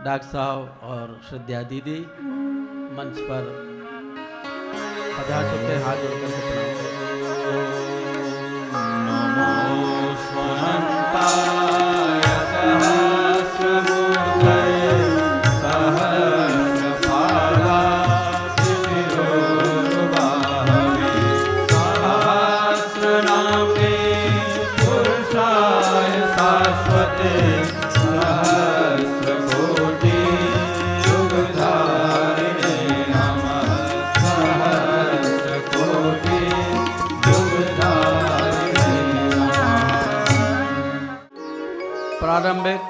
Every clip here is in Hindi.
डॉक्टर साहब और श्रद्धा दीदी मंच पर पधार चुके, हाथ जोड़कर के प्रणाम करें। नमो स्वनंताय सहस्रमूर्तये सहस्रपादातिशिरोरुबाहवे सहस्रनाम्ने पुरुषाय शाश्वते सहस्रकोटि युगधारिणे नमः सहस्रकोटि युगधारिणे प्रारंभिक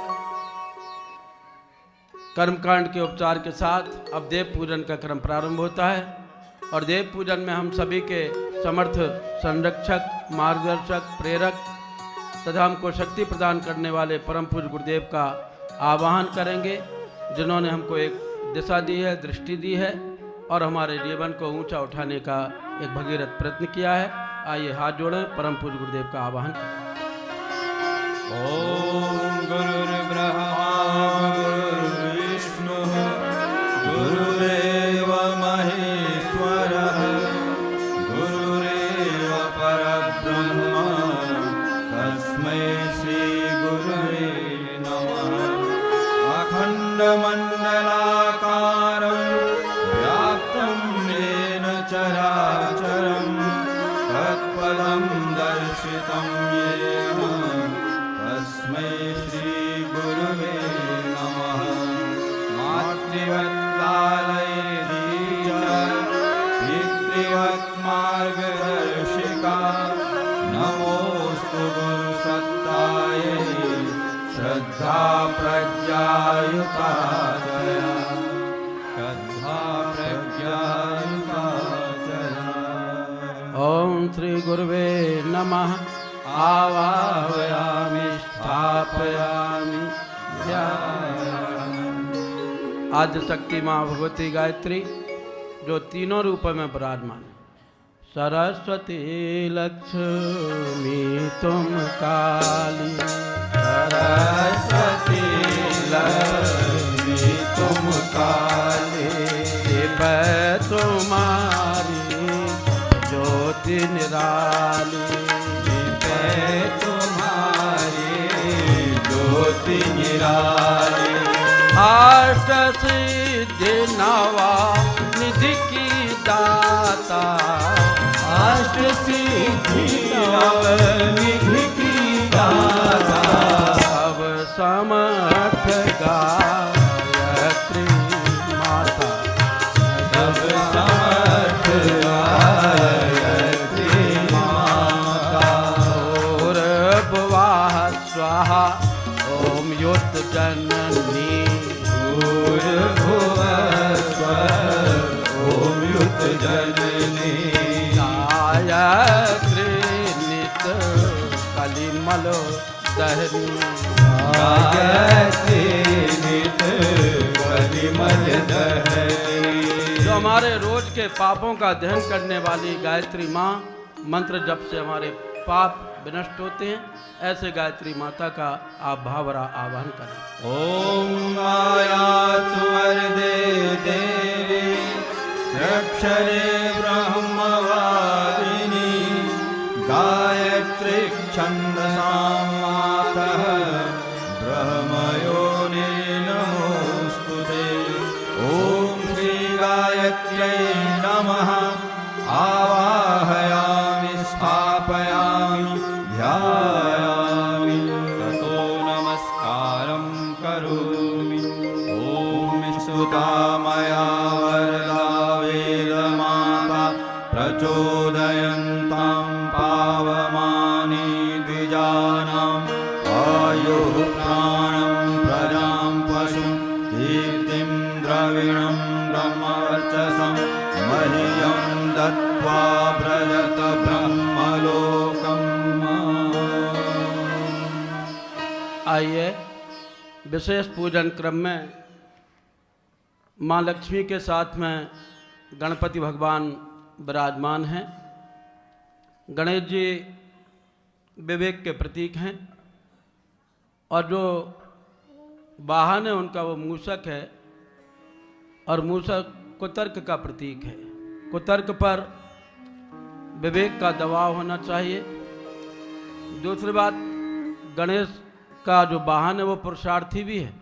कर्मकांड के उपचार के साथ अब देव पूजन का क्रम प्रारंभ होता है और देव पूजन में हम सभी के समर्थ संरक्षक, मार्गदर्शक, प्रेरक तथा हमको शक्ति प्रदान करने वाले परम पूज्य गुरुदेव का आवाहन करेंगे, जिन्होंने हमको एक दिशा दी है, दृष्टि दी है और हमारे जीवन को ऊंचा उठाने का एक भगीरथ प्रयत्न किया है। आइए हाथ जोड़ें, परम पूज्य गुरुदेव का आवाहन करें। ओम गुरुर्ब्रह्मा गुरुर्विष्णुः गुरुरेव महेश्वरः गुरुरेव परब्रह्म तस्मै श्री गुरुवे नमः। अखण्डमण्डलाकारं व्याप्तं येन चराचरं तत्पदं दर्शितं येन तस्मै श्री गुरुवे नमः। मातृवत्लालयेदीचा पितृवत् मार्गदर्शिका नमोस्तु गुरुसत्तायै श्रद्धा प्रज्ञायुता जया श्रद्धा प्रज्ञायुता जया। ओम श्री गुरुवे नमः। आवाहयामि स्थापयामि ध्यायामि। आद्य शक्ति माँ भगवती गायत्री जो तीनों रूपों में विराजमान है। सरस्वती लक्ष्मी तुम काली, सरस्वती लक्ष्मी तुम काली शिव तुम्हारी ज्योति निराली, तुम्हारी ज्योति निराली। अष्ट सिद्धि नवा निधि की दाता, अष्ट सिद्धि नवनिधि की दाता सब समर्थ गायत्री माता, सब समर्थ गायत्री माता। भूर्भुवः स्वाहा ओम युत जननी, भूर्भुवः स्वः ओम युत जननी। गायत्री नित कलिमल दहनी, गायत्री नित कलिमल दहनी। जो हमारे रोज के पापों का दहन करने वाली गायत्री माँ मंत्र जप से हमारे पाप विनष्ट होते हैं, ऐसे गायत्री माता का आप भावरा आवाहन करें। ओम आयातु वरदे देवी अक्षरे ब्रह्मवादिनी गायत्री छन्दसां मातः ब्रह्मयोनि नमोस्तुते। ओम श्री गायत्र्यै नमः। आवाहयामि स्थापयामि ध्यायामि ततो नमस्कारं करोमि। ओम सुतामया वरदा वेदमाता प्रचोदयन्तां पावमानि द्विजानाम् आयुः प्राणं प्रजां पशुं कीर्तिं द्रविणं ब्रह्मवर्चसं मह्यं दत्त्वा व्रजत ब्रह्मलोकम्। आइए विशेष पूजन क्रम में माँ लक्ष्मी के साथ में गणपति भगवान विराजमान हैं। गणेश जी विवेक के प्रतीक हैं और जो वाहन है उनका वो मूषक है, और मूषक कुतर्क का प्रतीक है। कुतर्क पर विवेक का दबाव होना चाहिए। दूसरी बात, गणेश का जो वाहन है वो पुरुषार्थी भी है,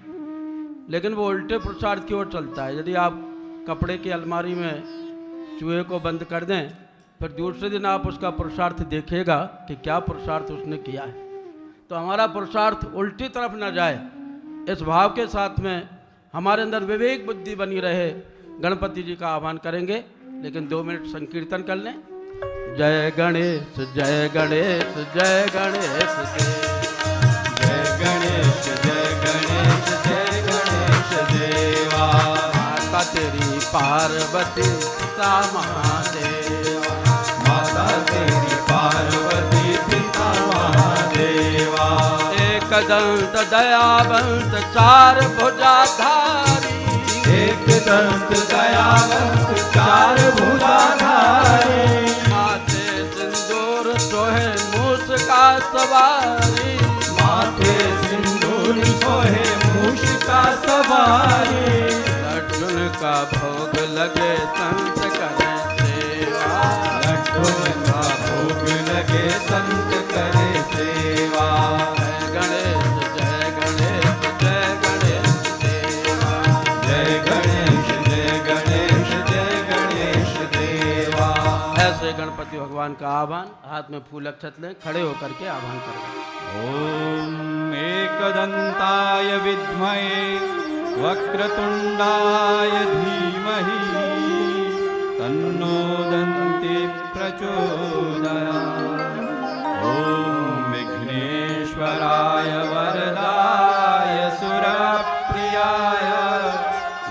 लेकिन वो उल्टे पुरुषार्थ की ओर चलता है। यदि आप कपड़े की अलमारी में चूहे को बंद कर दें, फिर दूसरे दिन आप उसका पुरुषार्थ देखिएगा कि क्या पुरुषार्थ उसने किया है। तो हमारा पुरुषार्थ उल्टी तरफ न जाए, इस भाव के साथ में हमारे अंदर विवेक बुद्धि बनी रहे, गणपति जी का आह्वान करेंगे। लेकिन 2 मिनट संकीर्तन कर लें। जय गणेश जय गणेश जय गणेश जय गणेश जय गणेश जय गणेश देवा। माता तेरी पार्वती पिता महादेवा। माता तेरी पार्वती पिता महादेवा। एक दंत दयावंत चार भुजाधारी। एक दंत दयावंत चार भुजाधारी। माथे सिंदूर सोहे मूस का सवारी। माथे सिंदूर सोहे मूस का सवारी। लड्डून का भोग लगे संत करे सेवा। लड्डून का भोग लगे संत करे सेवा। जय गणेश जय गणेश जय गणेश देवा। जय गणेश जय गणेश जय गणेश देवा। ऐसे गणपति भगवान का आह्वान, हाथ में फूल अक्षत लें, खड़े होकर के आह्वान करें। ओम एकदंताय विद्महे वक्रतुंडाय धीमहि तन्नो दन्ति प्रचोदयात्। ओम विघ्नेश्वराय वरदाय सुरप्रियाय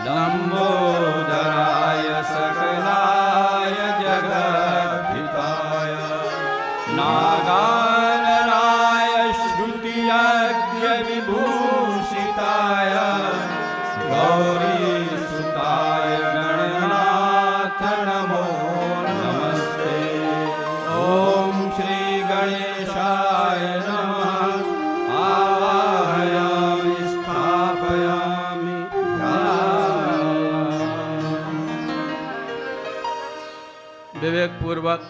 लंबोदराय सकलाय जगद्धिताय नागाननाय श्रुतियज्ञ विभूषिताय गौरीसुताय गणनाथ नमो नमस्ते। ओम श्री गणेशाय नमः। आवाहयामि स्थापयामि ध्यायामि। विवेक पूर्वक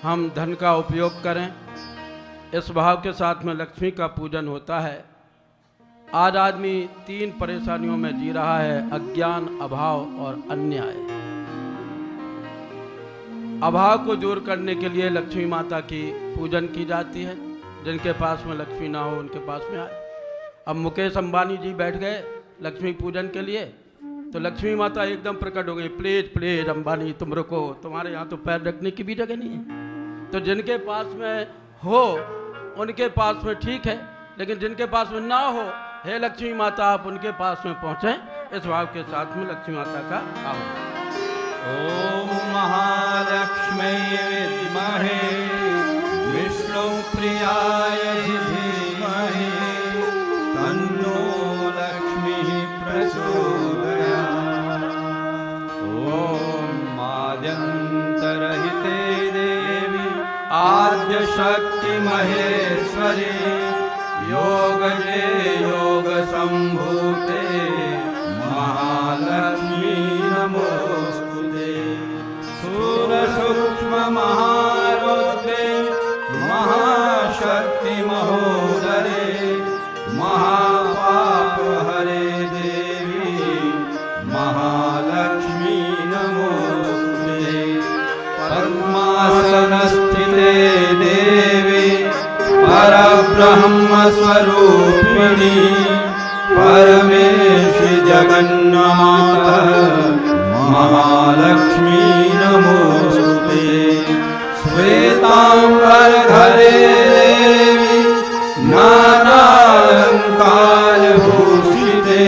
हम धन का उपयोग करें, इस भाव के साथ में लक्ष्मी का पूजन होता है। आज आदमी 3 परेशानियों में जी रहा है: अज्ञान, अभाव और अन्याय। अभाव को दूर करने के लिए लक्ष्मी माता की पूजन की जाती है। जिनके पास में लक्ष्मी ना हो उनके पास में आए। अब मुकेश अंबानी जी बैठ गए लक्ष्मी पूजन के लिए, तो लक्ष्मी माता एकदम प्रकट हो गई। प्लीज प्लीज अंबानी तुम रुको, तुम्हारे यहाँ तो पैर रखने की भी जगह नहीं है। तो जिनके पास में हो उनके पास में ठीक है, लेकिन जिनके पास में ना हो, हे लक्ष्मी माता आप उनके पास में पहुँचें। इस भाव के साथ में लक्ष्मी माता का आह्वान। ओम महालक्ष्मी विद्महे विष्णुप्रियाय धीमहि तन्नो लक्ष्मी प्रचोदयात्। ओम आद्यन्तरहिते देवी आद्यशक्ति महेश्वरी योगजे योग संभूते महालक्ष्मी नमोस्तुते। स्थूल सूक्ष्म महारुद्रे महाशक्ति महोदरे महापाप हरे देवी महालक्ष्मी नमोस्तुते। पद्मासनस्थिते देवी परब्रह्म स्वरूपिणी परमेश्वरी जगन्माता महालक्ष्मी नमोस्तुते। श्वेतांबर धरे देवी नानालंकार भूषिते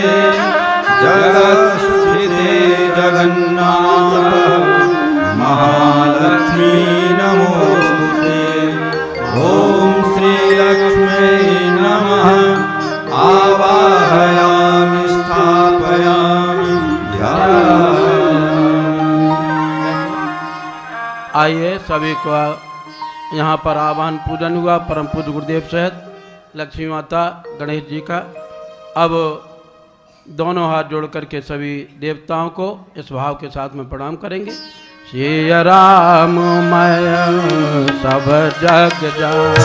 जगत्स्थिते जगन्नाथ महालक्ष्मी नमोस्तुते। ओम श्री लक्ष्मी नमः। आवाहयामि स्थापयामि ध्यायामि। आइए सभी को यहाँ पर आह्वान पूजन हुआ परम पूज्य गुरुदेव सहित लक्ष्मी माता गणेश जी का। अब दोनों हाथ जोड़ करके सभी देवताओं को इस भाव के साथ में प्रणाम करेंगे। श्री राम मय सब जग जान,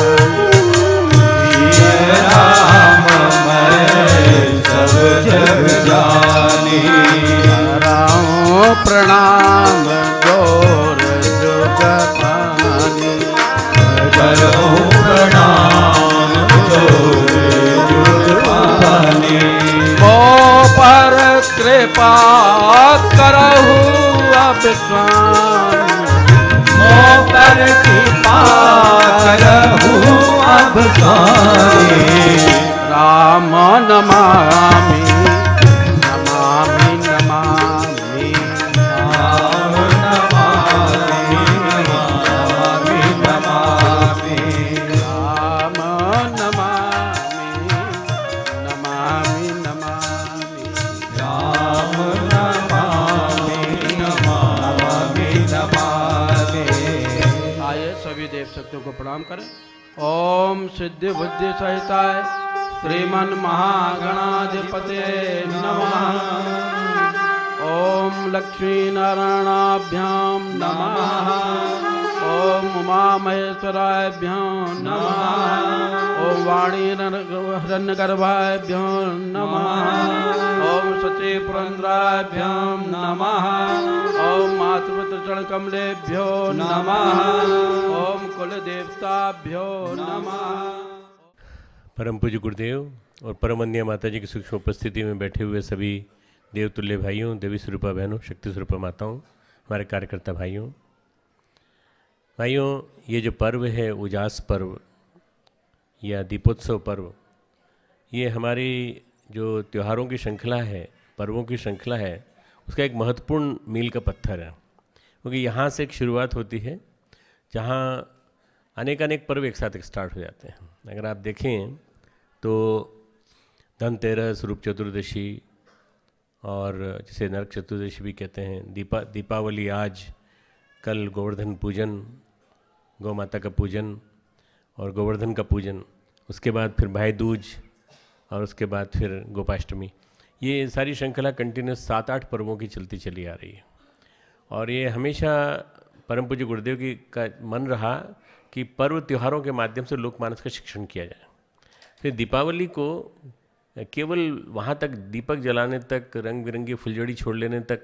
श्री राम मैं सब जग जानी, कराऊं प्रणाम जोर जुग पानी, करो प्रणाम जोर जुग पानी, ओ पर कृपा करहु अब स्वामी, मोह पर कृपा करहु अब स्वामी, राम नमामि नमामि नमामि, राम नमामि नमामि नमामि, राम नमामि नमामि नमामि, राम नमामि नमामि नमामि। आइए सभी देव शक्तियों को प्रणाम करें। ओम सिद्धि बुद्धि सहिताय श्रीमन महागणाधिपते नमः। ओम लक्ष्मी नारायणाभ्याम नमः। ओम उमा महेश्वराभ्यां नमः। ओम वाणी हिरण्यगर्भाभ्यां नमः। ओम सची पुरंदराभ्यां नमः। ओम मातृपुत्र चरणकमलेभ्यो नमः। ओम कुल देवताभ्यो नमः। परम पूज्य गुरुदेव और परमन्य माता जी की सूक्ष्म उपस्थिति में बैठे हुए सभी देवतुल्य भाइयों, देवी स्वरूपा बहनों, शक्ति स्वरूपा माताओं, हमारे कार्यकर्ता भाइयों, ये जो पर्व है उजास पर्व या दीपोत्सव पर्व, ये हमारी जो त्योहारों की श्रृंखला है, पर्वों की श्रृंखला है, उसका एक महत्वपूर्ण मील का पत्थर है। क्योंकि यहाँ से एक शुरुआत होती है जहाँ अनेक पर्व एक साथ स्टार्ट हो जाते हैं। अगर आप देखें तो धनतेरस, रूप चतुर्दशी और जिसे नरक चतुर्दशी भी कहते हैं, दीपावली आज, कल गोवर्धन पूजन, गौ माता का पूजन और गोवर्धन का पूजन, उसके बाद फिर भाई दूज और उसके बाद फिर गोपाष्टमी। ये सारी श्रृंखला कंटिन्यूस 7-8 पर्वों की चलती चली आ रही है। और ये हमेशा परम पूज्य गुरुदेव की का मन रहा कि पर्व त्योहारों के माध्यम से लोकमानस का शिक्षण किया जाए। फिर दीपावली को केवल वहाँ तक दीपक जलाने तक, रंग बिरंगी फुलझड़ी छोड़ लेने तक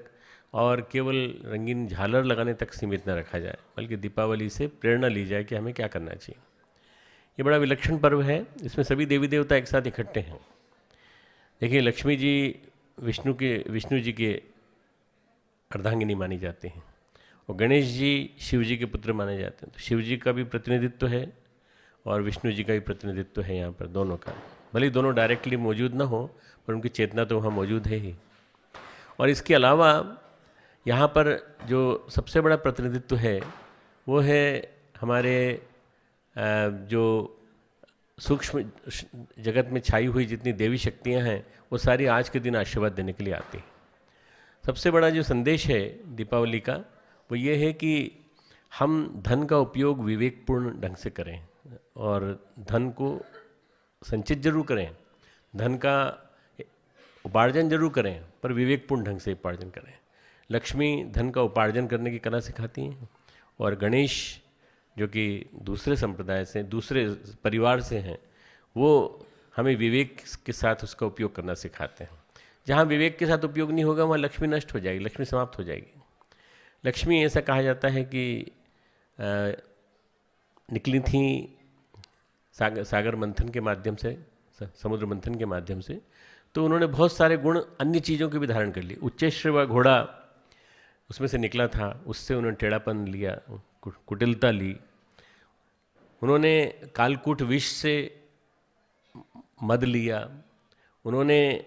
और केवल रंगीन झालर लगाने तक सीमित न रखा जाए, बल्कि दीपावली से प्रेरणा ली जाए कि हमें क्या करना चाहिए। ये बड़ा विलक्षण पर्व है, इसमें सभी देवी देवता एक साथ इकट्ठे हैं। देखिए, लक्ष्मी जी विष्णु जी के अर्धांगिनी मानी जाती हैं और गणेश जी शिव जी के पुत्र माने जाते हैं। तो शिव जी का भी प्रतिनिधित्व है और विष्णु जी का भी प्रतिनिधित्व है यहाँ पर, दोनों का। भले ही दोनों डायरेक्टली मौजूद ना हो, पर उनकी चेतना तो वहाँ मौजूद है ही। और इसके अलावा यहाँ पर जो सबसे बड़ा प्रतिनिधित्व है वो है हमारे जो सूक्ष्म जगत में छाई हुई जितनी देवी शक्तियाँ हैं, वो सारी आज के दिन आशीर्वाद देने के लिए आती हैं। सबसे बड़ा जो संदेश है दीपावली का वो ये है कि हम धन का उपयोग विवेकपूर्ण ढंग से करें और धन को संचित जरूर करें, धन का उपार्जन जरूर करें, पर विवेकपूर्ण ढंग से उपार्जन करें। लक्ष्मी धन का उपार्जन करने की कला सिखाती हैं और गणेश जो कि दूसरे संप्रदाय से, दूसरे परिवार से हैं, वो हमें विवेक के साथ उसका उपयोग करना सिखाते हैं। जहाँ विवेक के साथ उपयोग नहीं होगा वहाँ लक्ष्मी नष्ट हो जाएगी, लक्ष्मी समाप्त हो जाएगी। लक्ष्मी ऐसा कहा जाता है कि निकली थी सागर मंथन के माध्यम से, समुद्र मंथन के माध्यम से, तो उन्होंने बहुत सारे गुण अन्य चीज़ों के भी धारण कर लिए। उच्चैश्रवा घोड़ा उसमें से निकला था, उससे उन्होंने टेढ़ापन लिया, कुटिलता ली। उन्होंने कालकूट विष से मद लिया। उन्होंने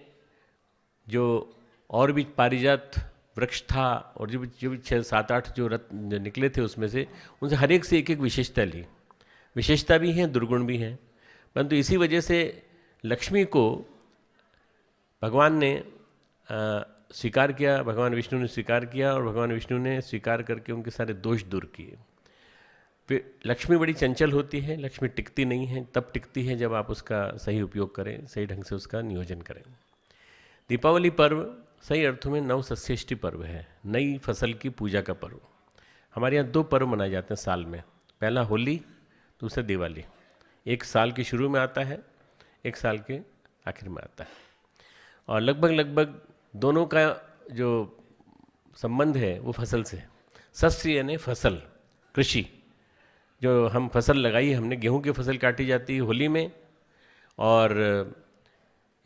जो और भी पारिजात वृक्ष था और जो भी 6-7-8 जो रत्न निकले थे उसमें से, उनसे हर एक से एक विशेषता ली। विशेषता भी हैं, दुर्गुण भी हैं, परंतु इसी वजह से लक्ष्मी को भगवान ने स्वीकार किया, भगवान विष्णु ने स्वीकार किया और भगवान विष्णु ने स्वीकार करके उनके सारे दोष दूर किए। फिर लक्ष्मी बड़ी चंचल होती है, लक्ष्मी टिकती नहीं है, तब टिकती है जब आप उसका सही उपयोग करें, सही ढंग से उसका नियोजन करें। दीपावली पर्व सही अर्थों में नवसस्येष्टि पर्व है, नई फसल की पूजा का पर्व। हमारे यहाँ 2 पर्व मनाए जाते हैं साल में, पहला होली, दूसरा दिवाली। एक साल के शुरू में आता है, एक साल के आखिर में आता है, और लगभग दोनों का जो संबंध है वो फसल से। सस्य यानी फसल, कृषि, जो हम फसल लगाई है, हमने गेहूं की फसल काटी जाती है होली में, और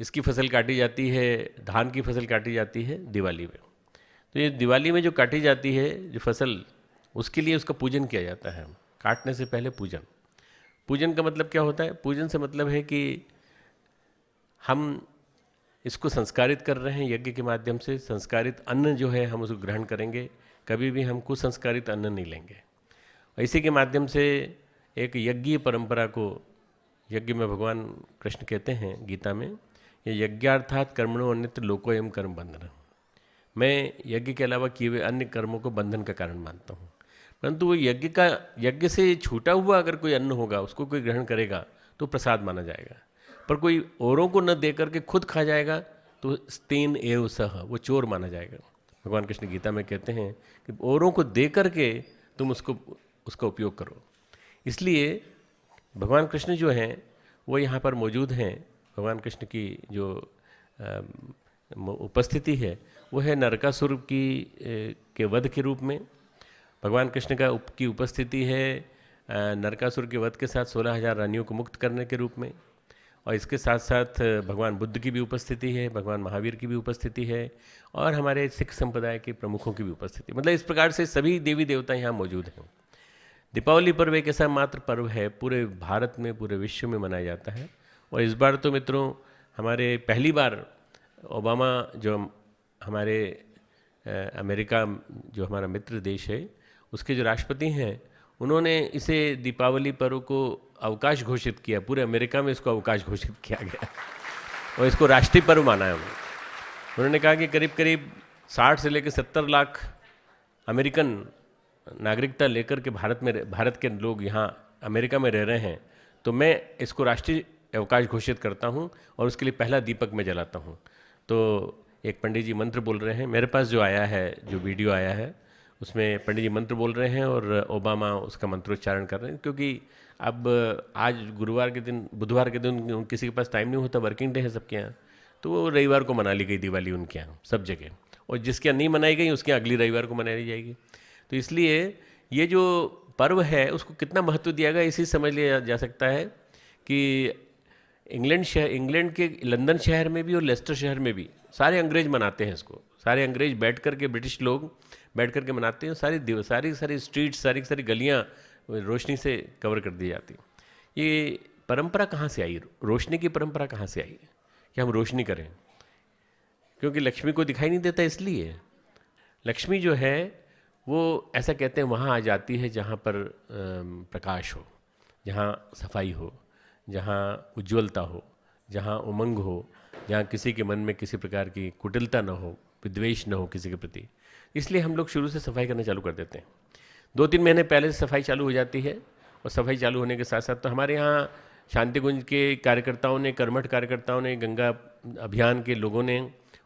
इसकी फसल काटी जाती है, धान की फसल काटी जाती है दिवाली में। तो ये दिवाली में जो काटी जाती है जो फसल, उसके लिए उसका पूजन किया जाता है। काटने से पहले पूजन। पूजन का मतलब क्या होता है? पूजन से मतलब है कि हम इसको संस्कारित कर रहे हैं यज्ञ के माध्यम से। संस्कारित अन्न जो है हम उसको ग्रहण करेंगे, कभी भी हम कुसंस्कारित अन्न नहीं लेंगे। इसी के माध्यम से एक यज्ञीय परंपरा को, यज्ञ में भगवान कृष्ण कहते हैं गीता में, ये यज्ञार्थात कर्मणो अन्यत्र लोकोयम कर्म बंधन। मैं यज्ञ के अलावा किए हुए अन्य कर्मों को बंधन का कारण मानता हूँ। परंतु वो यज्ञ से छूटा हुआ अगर कोई अन्न होगा, उसको कोई ग्रहण करेगा तो प्रसाद माना जाएगा। पर कोई औरों को न दे करके खुद खा जाएगा तो स्तेन एव सह, वो चोर माना जाएगा। भगवान कृष्ण गीता में कहते हैं कि औरों को दे करके तुम उसका उपयोग करो। इसलिए भगवान कृष्ण जो हैं वो यहाँ पर मौजूद हैं। भगवान कृष्ण की जो उपस्थिति है वो है नरकासुर के वध के रूप में। भगवान कृष्ण की उपस्थिति है नरकासुर के वध के साथ 16,000 रानियों को मुक्त करने के रूप में, और इसके साथ साथ भगवान बुद्ध की भी उपस्थिति है, भगवान महावीर की भी उपस्थिति है, और हमारे सिख संप्रदाय के प्रमुखों की भी उपस्थिति। मतलब इस प्रकार से सभी देवी देवता यहाँ मौजूद हैं। दीपावली पर्व एक ऐसा मात्र पर्व है, पूरे भारत में, पूरे विश्व में मनाया जाता है। और इस बार तो मित्रों हमारे पहली बार ओबामा जो हमारे अमेरिका जो हमारा मित्र देश है उसके जो राष्ट्रपति हैं, उन्होंने इसे दीपावली पर्व को अवकाश घोषित किया। पूरे अमेरिका में इसको अवकाश घोषित किया गया और इसको राष्ट्रीय पर्व माना है। उन्होंने कहा कि करीब करीब 60 से लेकर 70 लाख अमेरिकन नागरिकता लेकर के भारत के लोग यहाँ अमेरिका में रह रहे हैं, तो मैं इसको राष्ट्रीय अवकाश घोषित करता हूँ और उसके लिए पहला दीपक मैं जलाता हूँ। तो एक पंडित जी मंत्र बोल रहे हैं, मेरे पास जो आया है, जो वीडियो आया है उसमें पंडित जी मंत्र बोल रहे हैं और ओबामा उसका मंत्रोच्चारण कर रहे हैं। क्योंकि अब आज गुरुवार के दिन, बुधवार के दिन किसी के पास टाइम नहीं होता, वर्किंग डे है सबके यहाँ, तो वो रविवार को मना ली गई दिवाली उनके यहाँ सब जगह, और जिसके यहाँ नहीं मनाई गई उसके यहाँ अगली रविवार को मनाई जाएगी। तो इसलिए ये जो पर्व है उसको कितना महत्व दिया गया इसी समझ लिया जा सकता है कि इंग्लैंड के लंदन शहर में भी और लेस्टर शहर में भी सारे अंग्रेज मनाते हैं इसको। सारे अंग्रेज बैठ कर के, ब्रिटिश लोग बैठ कर के मनाते हैं। सारी स्ट्रीट्स, सारी गलियां रोशनी से कवर कर दी जाती। ये परंपरा कहाँ से आई? रोशनी की परंपरा कहाँ से आई कि हम रोशनी करें? क्योंकि लक्ष्मी को दिखाई नहीं देता, इसलिए लक्ष्मी जो है वो ऐसा कहते हैं वहाँ आ जाती है जहाँ पर प्रकाश हो, जहाँ सफाई हो, जहाँ उज्ज्वलता हो, जहाँ उमंग हो, जहाँ किसी के मन में किसी प्रकार की कुटिलता न हो, विद्वेष न हो किसी के प्रति। इसलिए हम लोग शुरू से सफाई करना चालू कर देते हैं। 2-3 महीने पहले से सफाई चालू हो जाती है, और सफाई चालू होने के साथ साथ तो हमारे यहाँ शांति कुंज के कार्यकर्ताओं ने, कर्मठ कार्यकर्ताओं ने, गंगा अभियान के लोगों ने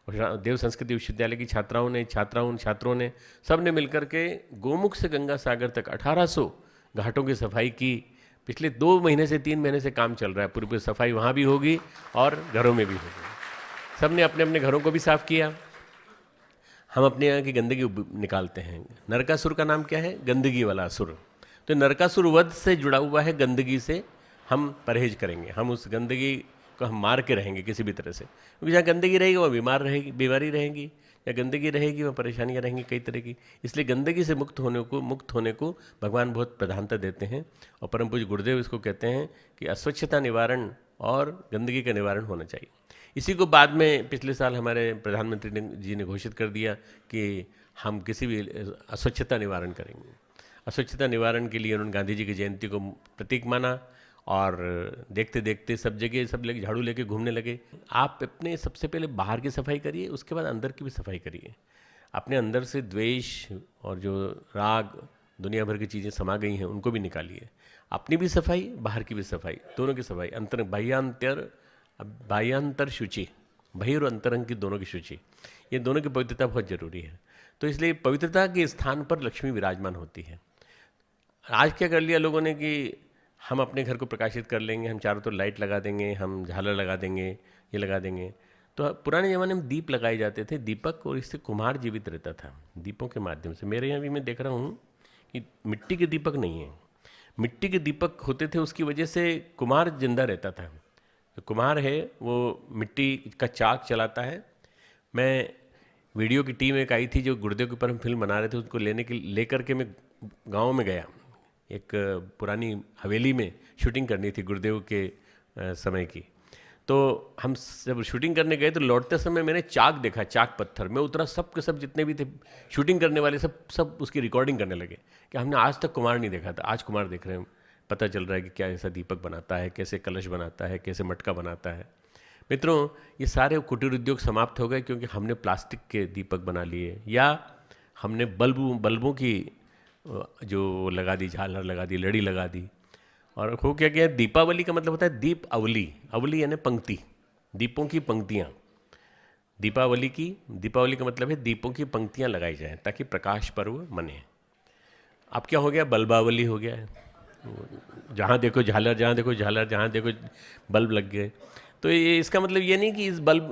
और देव संस्कृति विश्वविद्यालय की छात्राओं ने सब ने मिलकर के गोमुख से गंगा सागर तक 1800 घाटों की सफाई की। पिछले 2 महीने से 3 महीने से काम चल रहा है। पूरी सफाई वहाँ भी होगी और घरों में भी होगी। सब ने अपने अपने घरों को भी साफ़ किया। हम अपने यहाँ की गंदगी निकालते हैं। नरकासुर का नाम क्या है? गंदगी वाला असुर। तो नरकासुर वध से जुड़ा हुआ है, गंदगी से हम परहेज करेंगे, हम उस गंदगी को हम मार के रहेंगे किसी भी तरह से। क्योंकि जहाँ गंदगी रहेगी वहाँ बीमारी रहेगी, या गंदगी रहेगी वहाँ परेशानियाँ रहेंगी कई तरह की। इसलिए गंदगी से मुक्त होने को भगवान बहुत प्रधानता देते हैं। और परम पूज्य गुरुदेव इसको कहते हैं कि अस्वच्छता निवारण और गंदगी का निवारण होना चाहिए। इसी को बाद में पिछले साल हमारे प्रधानमंत्री जी ने घोषित कर दिया कि हम किसी भी अस्वच्छता निवारण करेंगे। अस्वच्छता निवारण के लिए उन्होंने गांधी जी की जयंती को प्रतीक माना, और देखते देखते सब जगह सब लोग झाड़ू लेके घूमने लगे। आप अपने सबसे पहले बाहर की सफाई करिए, उसके बाद अंदर की भी सफाई करिए। अपने अंदर से द्वेष और जो राग दुनिया भर की चीज़ें समा गई हैं उनको भी निकालिए। अपनी भी सफाई, बाहर की भी सफाई, दोनों की सफाई, अंतर बाह्यांतर शुचि, बहिर और अंतरंग की दोनों की शुचि, ये दोनों की पवित्रता बहुत जरूरी है। तो इसलिए पवित्रता के स्थान पर लक्ष्मी विराजमान होती है। आज क्या कर लिया लोगों ने कि हम अपने घर को प्रकाशित कर लेंगे, हम चारों तरफ लाइट लगा देंगे, हम झालर लगा देंगे, ये लगा देंगे। तो पुराने ज़माने में दीप लगाए जाते थे, दीपक, और इससे कुम्हार जीवित रहता था दीपों के माध्यम से। मेरे यहाँ भी मैं देख रहा हूँ कि मिट्टी के दीपक नहीं है, मिट्टी के दीपक होते थे, उसकी वजह से कुम्हार जिंदा रहता था। तो कुम्हार है वो मिट्टी का चाक चलाता है। मैं वीडियो की टीम एक आई थी जो गुर्दे के ऊपर हम फिल्म बना रहे थे, उसको लेकर के मैं गांव में गया। एक पुरानी हवेली में शूटिंग करनी थी गुरुदेव के समय की। तो हम जब शूटिंग करने गए तो लौटते समय मैंने चाक देखा, चाक पत्थर। मैं उतरा, सब के सब जितने भी थे शूटिंग करने वाले सब उसकी रिकॉर्डिंग करने लगे कि हमने आज तक कुम्हार नहीं देखा था, आज कुम्हार देख रहे हैं। पता चल रहा है कि क्या ऐसा दीपक बनाता है, कैसे कलश बनाता है, कैसे मटका बनाता है। मित्रों, ये सारे कुटीर उद्योग समाप्त हो गए क्योंकि हमने प्लास्टिक के दीपक बना लिए, या हमने बल्बों की जो लगा दी, झालर लगा दी, लड़ी लगा दी। और हो क्या गया, दीपावली का मतलब होता है दीप अवली, अवली यानी पंक्ति, दीपों की पंक्तियाँ। दीपावली का मतलब है दीपों की पंक्तियाँ लगाई जाएं ताकि प्रकाश पर्व मने। अब क्या हो गया, बल्बावली हो गया है, जहाँ देखो झालर, जहाँ देखो झालर, जहाँ देखो बल्ब लग गए। तो ये इसका मतलब ये नहीं कि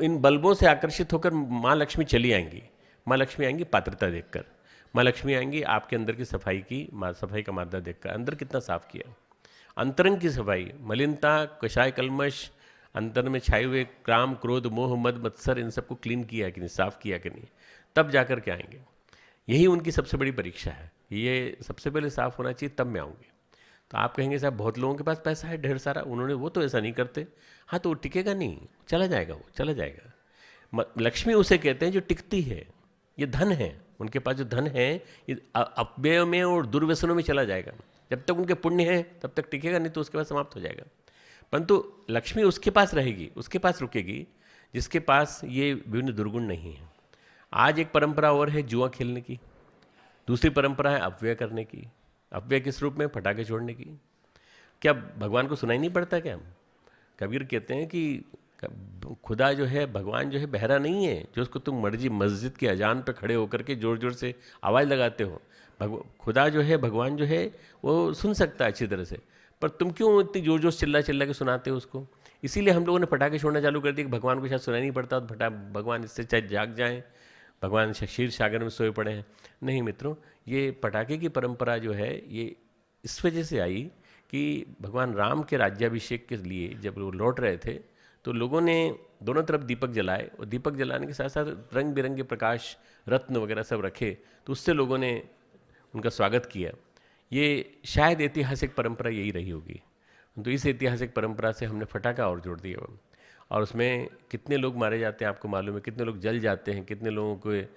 इन बल्बों से आकर्षित होकर माँ लक्ष्मी चली आएंगी। माँ लक्ष्मी आएंगी पात्रता देखकर, माँ लक्ष्मी आएंगी आपके अंदर की सफाई का मादा देखकर, अंदर कितना साफ किया, अंतरंग की सफाई, मलिनता, कषाय, कलमश, अंतर में छाए हुए काम, क्रोध, मोह, मद, मत्सर, इन सबको क्लीन किया कि नहीं, साफ किया कि नहीं, तब जाकर के आएंगे। यही उनकी सबसे बड़ी परीक्षा है। ये सबसे पहले साफ होना चाहिए, तब मैं आऊँगी। तो आप कहेंगे साहब बहुत लोगों के पास पैसा है ढेर सारा, उन्होंने वो तो ऐसा नहीं करते। हाँ, तो वो टिकेगा नहीं, चला जाएगा, वो चला जाएगा। लक्ष्मी उसे कहते हैं जो टिकती है। ये धन है, उनके पास जो धन है ये अपव्यय में और दुर्व्यसनों में चला जाएगा। जब तक उनके पुण्य है तब तक टिकेगा, नहीं तो उसके बाद समाप्त हो जाएगा। परंतु लक्ष्मी उसके पास रहेगी, उसके पास रुकेगी जिसके पास ये विभिन्न दुर्गुण नहीं है। आज एक परंपरा और है जुआ खेलने की, दूसरी परंपरा है अपव्यय करने की। अपव्यय किस रूप में, पटाखे छोड़ने की। क्या भगवान को सुनाई नहीं पड़ता क्या? कबीर कहते हैं कि खुदा जो है, भगवान जो है बहरा नहीं है जो उसको तुम मर्जी मस्जिद के अजान पे खड़े होकर के जोर जोर से आवाज़ लगाते हो। खुदा जो है, भगवान जो है वो सुन सकता है अच्छी तरह से, पर तुम क्यों इतनी जोर जोर चिल्ला चिल्ला के सुनाते हो उसको? इसीलिए हम लोगों ने पटाखे छोड़ना चालू कर दिया कि भगवान को शायद सुनाई नहीं पड़ता, तो भगवान इससे चाहे जाग जाएँ, भगवान क्षीर सागर में सोए पड़े हैं। नहीं मित्रों, ये पटाखे की परंपरा जो है ये इस वजह से आई कि भगवान राम के राज्याभिषेक के लिए जब वो लौट रहे थे तो लोगों ने दोनों तरफ दीपक जलाए, और दीपक जलाने के साथ साथ रंग बिरंगे प्रकाश, रत्न वगैरह सब रखे, तो उससे लोगों ने उनका स्वागत किया। ये शायद ऐतिहासिक परंपरा यही रही होगी। तो इस ऐतिहासिक परंपरा से हमने फटाका और जोड़ दिया, और उसमें कितने लोग मारे जाते हैं आपको मालूम है, कितने लोग जल जाते हैं, कितने लोगों के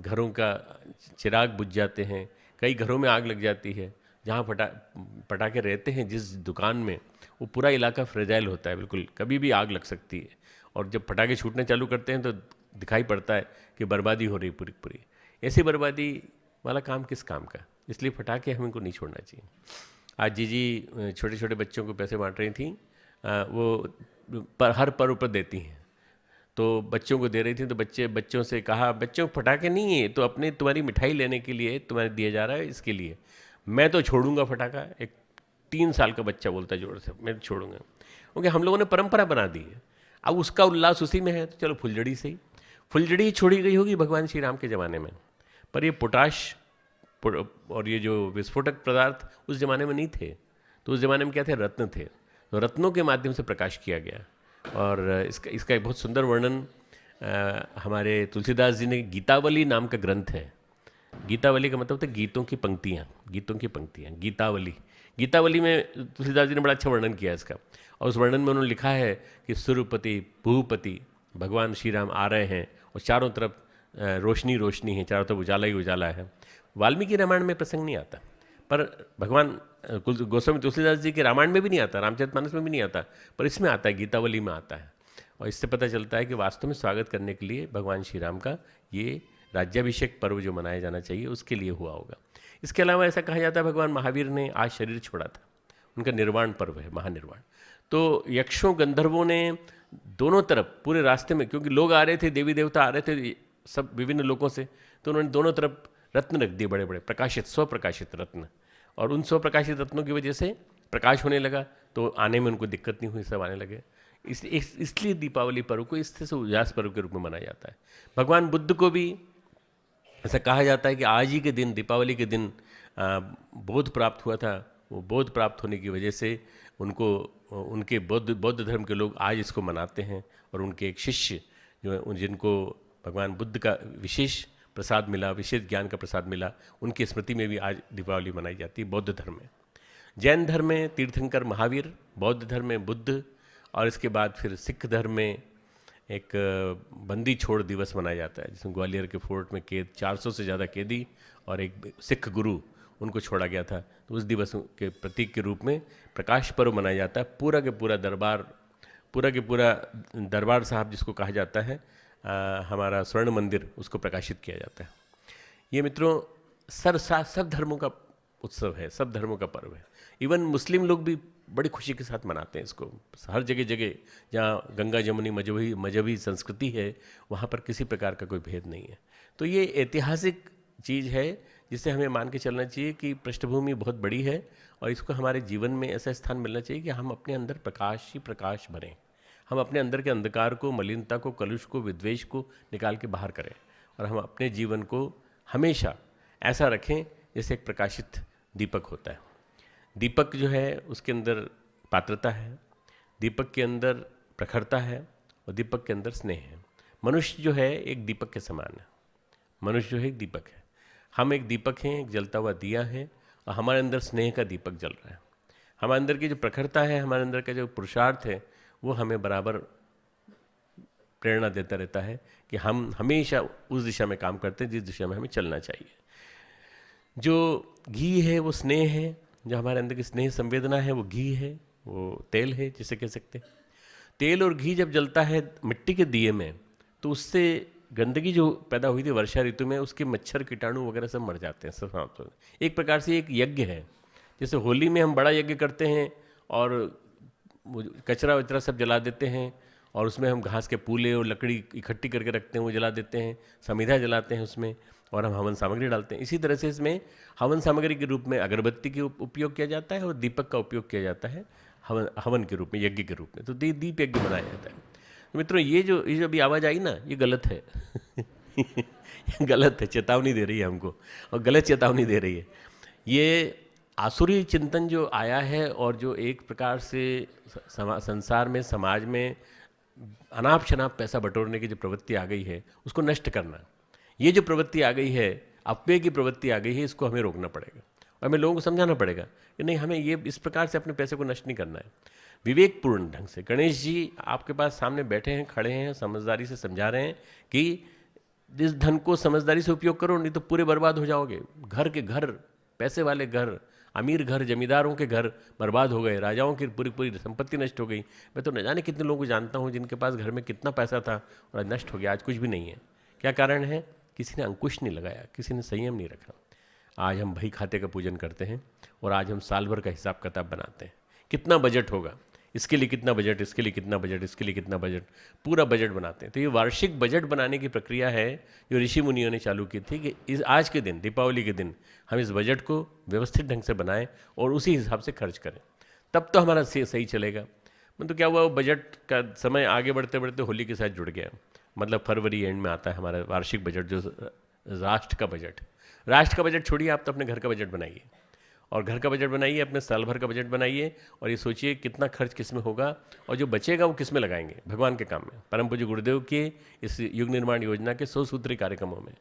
घरों का चिराग बुझ जाते हैं, कई घरों में आग लग जाती है। जहाँ पटाखे रहते हैं जिस दुकान में, वो पूरा इलाका फ्रेजाइल होता है, बिल्कुल कभी भी आग लग सकती है। और जब पटाखे छूटने चालू करते हैं तो दिखाई पड़ता है कि बर्बादी हो रही पूरी। ऐसी बर्बादी वाला काम किस काम का? इसलिए पटाखे हमको नहीं छोड़ना चाहिए। आज जी छोटे छोटे बच्चों को पैसे बांट रही थी, वो हर पर्व पर देती हैं, तो बच्चों को दे रही थी, तो बच्चों से कहा, बच्चों पटाखे नहीं है तो अपने तुम्हारी मिठाई लेने के लिए तुम्हारे दिया जा रहा है, इसके लिए मैं तो छोड़ूंगा फटाका। एक 3 साल का बच्चा बोलता है जोर से, मैं तो छोड़ूंगा, क्योंकि हम लोगों ने परंपरा बना दी है। अब उसका उल्लास उसी में है, तो चलो फुलझड़ी से ही, फुलझड़ी छोड़ी गई होगी भगवान श्री राम के ज़माने में, पर ये पोटाश और ये जो विस्फोटक पदार्थ उस ज़माने में नहीं थे। तो उस ज़माने में क्या थे? रत्न थे। तो रत्नों के माध्यम से प्रकाश किया गया। और इसका एक बहुत सुंदर वर्णन हमारे तुलसीदास जी ने, गीतावली नाम का ग्रंथ है। गीतावली का मतलब होता है गीतों की पंक्तियाँ, गीतों की पंक्तियाँ, गीतावली में तुलसीदास जी ने बड़ा अच्छा वर्णन किया इसका। और उस वर्णन में उन्होंने लिखा है कि सुरपति भूपति भगवान श्री राम आ रहे हैं, और चारों तरफ रोशनी रोशनी है, चारों तरफ उजाला ही उजाला है। वाल्मीकि रामायण में प्रसंग नहीं आता, पर भगवान गोस्वामी तुलसीदास जी के रामायण में भी नहीं आता, रामचरितमानस में भी नहीं आता, पर इसमें आता है, गीतावली में आता है। और इससे पता चलता है कि वास्तव में स्वागत करने के लिए भगवान श्री राम का ये राज्याभिषेक पर्व जो मनाया जाना चाहिए उसके लिए हुआ होगा। इसके अलावा ऐसा कहा जाता है भगवान महावीर ने आज शरीर छोड़ा था, उनका निर्वाण पर्व है, महानिर्वाण। तो यक्षों गंधर्वों ने दोनों तरफ पूरे रास्ते में, क्योंकि लोग आ रहे थे, देवी देवता आ रहे थे सब विभिन्न लोगों से, तो उन्होंने दोनों तरफ रत्न रख दिए, बड़े बड़े प्रकाशित, स्वप्रकाशित रत्न। और उन स्वप्रकाशित रत्नों की वजह से प्रकाश होने लगा, तो आने में उनको दिक्कत नहीं हुई, सब आने लगे। इसलिए दीपावली पर्व को इस तरह से उजास पर्व के रूप में मनाया जाता है। भगवान बुद्ध को भी ऐसा कहा जाता है कि आज ही के दिन, दीपावली के दिन बोध प्राप्त हुआ था। वो बोध प्राप्त होने की वजह से उनको, उनके बौद्ध धर्म के लोग आज इसको मनाते हैं। और उनके एक शिष्य जो है, जिनको भगवान बुद्ध का विशेष प्रसाद मिला, विशेष ज्ञान का प्रसाद मिला, उनकी स्मृति में भी आज दीपावली मनाई जाती है बौद्ध धर्म में। जैन धर्म में तीर्थंकर महावीर, बौद्ध धर्म में बुद्ध, और इसके बाद फिर सिख धर्म में एक बंदी छोड़ दिवस मनाया जाता है, जिसमें ग्वालियर के फोर्ट में कैद 400 से ज़्यादा कैदी और एक सिख गुरु, उनको छोड़ा गया था। तो उस दिवस के प्रतीक के रूप में प्रकाश पर्व मनाया जाता है। पूरा के पूरा दरबार साहब जिसको कहा जाता है, हमारा स्वर्ण मंदिर, उसको प्रकाशित किया जाता है। ये मित्रों सब धर्मों का उत्सव है, सब धर्मों का पर्व है। इवन मुस्लिम लोग भी बड़ी खुशी के साथ मनाते हैं इसको। हर जगह जगह जहाँ गंगा जमुनी मजहबी संस्कृति है, वहाँ पर किसी प्रकार का कोई भेद नहीं है। तो ये ऐतिहासिक चीज़ है जिसे हमें मान के चलना चाहिए कि पृष्ठभूमि बहुत बड़ी है, और इसको हमारे जीवन में ऐसा स्थान मिलना चाहिए कि हम अपने अंदर प्रकाश ही प्रकाश भरें। हम अपने अंदर के अंधकार को, मलिनता को, कलुष को, विद्वेष को निकाल के बाहर करें, और हम अपने जीवन को हमेशा ऐसा रखें जैसे एक प्रकाशित दीपक होता है। दीपक जो है उसके अंदर पात्रता है, दीपक के अंदर प्रखरता है, और दीपक के अंदर स्नेह है। मनुष्य जो है एक दीपक के समान है। मनुष्य जो है एक दीपक है। हम एक दीपक हैं, एक जलता हुआ दिया है, और हमारे अंदर स्नेह का दीपक जल रहा है। हमारे अंदर की जो प्रखरता है, हमारे अंदर का जो पुरुषार्थ है, वो हमें बराबर प्रेरणा देता रहता है कि हम हमेशा उस दिशा में काम करते हैं जिस दिशा में हमें चलना चाहिए। जो घी है वो स्नेह है, जो हमारे अंदर की स्नेह संवेदना है वो घी है, वो तेल है जिसे कह सकते हैं। तेल और घी जब जलता है मिट्टी के दिए में, तो उससे गंदगी जो पैदा हुई थी वर्षा ऋतु में, उसके मच्छर कीटाणु वगैरह सब मर जाते हैं, सब समाप्त हो। एक प्रकार से एक यज्ञ है। जैसे होली में हम बड़ा यज्ञ करते हैं और कचरा वचरा सब जला देते हैं, और उसमें हम घास के पूले और लकड़ी इकट्ठी करके रखते हैं, वो जला देते हैं, समिधा जलाते हैं उसमें, और हम हवन सामग्री डालते हैं। इसी तरह से इसमें हवन सामग्री के रूप में अगरबत्ती का उपयोग किया जाता है, और दीपक का उपयोग किया जाता है हवन के रूप में, यज्ञ के रूप में। तो दीप यज्ञ बनाया जाता है। तो मित्रों ये जो अभी आवाज़ आई ना, ये गलत है। गलत है, चेतावनी दे रही है हमको, और गलत चेतावनी दे रही है। ये आसुरी चिंतन जो आया है, और जो एक प्रकार से संसार में, समाज में अनाप शनाप पैसा बटोरने की जो प्रवृत्ति आ गई है, उसको नष्ट करना, ये जो प्रवृत्ति आ गई है, अपव्यय की प्रवृत्ति आ गई है, इसको हमें रोकना पड़ेगा, और हमें लोगों को समझाना पड़ेगा कि नहीं, हमें ये इस प्रकार से अपने पैसे को नष्ट नहीं करना है। विवेकपूर्ण ढंग से गणेश जी आपके पास सामने बैठे हैं, खड़े हैं, समझदारी से समझा रहे हैं कि इस धन को समझदारी से उपयोग करो, नहीं तो पूरे बर्बाद हो जाओगे। घर के घर, पैसे वाले घर, अमीर घर, जमींदारों के घर बर्बाद हो गए, राजाओं की पूरी संपत्ति नष्ट हो गई। मैं तो न जाने कितने लोगों को जानता हूँ जिनके पास घर में कितना पैसा था और आज नष्ट हो गया, आज कुछ भी नहीं है। क्या कारण है? किसी ने अंकुश नहीं लगाया, किसी ने संयम नहीं रखा। आज हम भई खाते का पूजन करते हैं, और आज हम साल भर का हिसाब किताब बनाते हैं, कितना बजट होगा, इसके लिए कितना बजट, इसके लिए कितना बजट, इसके लिए कितना बजट, पूरा बजट बनाते हैं। तो ये वार्षिक बजट बनाने की प्रक्रिया है जो ऋषि मुनियों ने चालू की थी कि आज के दिन, दीपावली के दिन, हम इस बजट को व्यवस्थित ढंग से बनाएं और उसी हिसाब से खर्च करें, तब तो हमारा सही चलेगा। मतलब क्या हुआ, वो बजट का समय आगे बढ़ते बढ़ते होली के साथ जुड़ गया। मतलब फरवरी एंड में आता है हमारा वार्षिक बजट, जो राष्ट्र का बजट। राष्ट्र का बजट छोड़िए, आप तो अपने घर का बजट बनाइए, और घर का बजट बनाइए, अपने साल भर का बजट बनाइए, और ये सोचिए कितना खर्च किस में होगा, और जो बचेगा वो किस में लगाएंगे, भगवान के काम में। परम पूज्य गुरुदेव के इस युग निर्माण योजना के 100 सूत्री कार्यक्रमों में,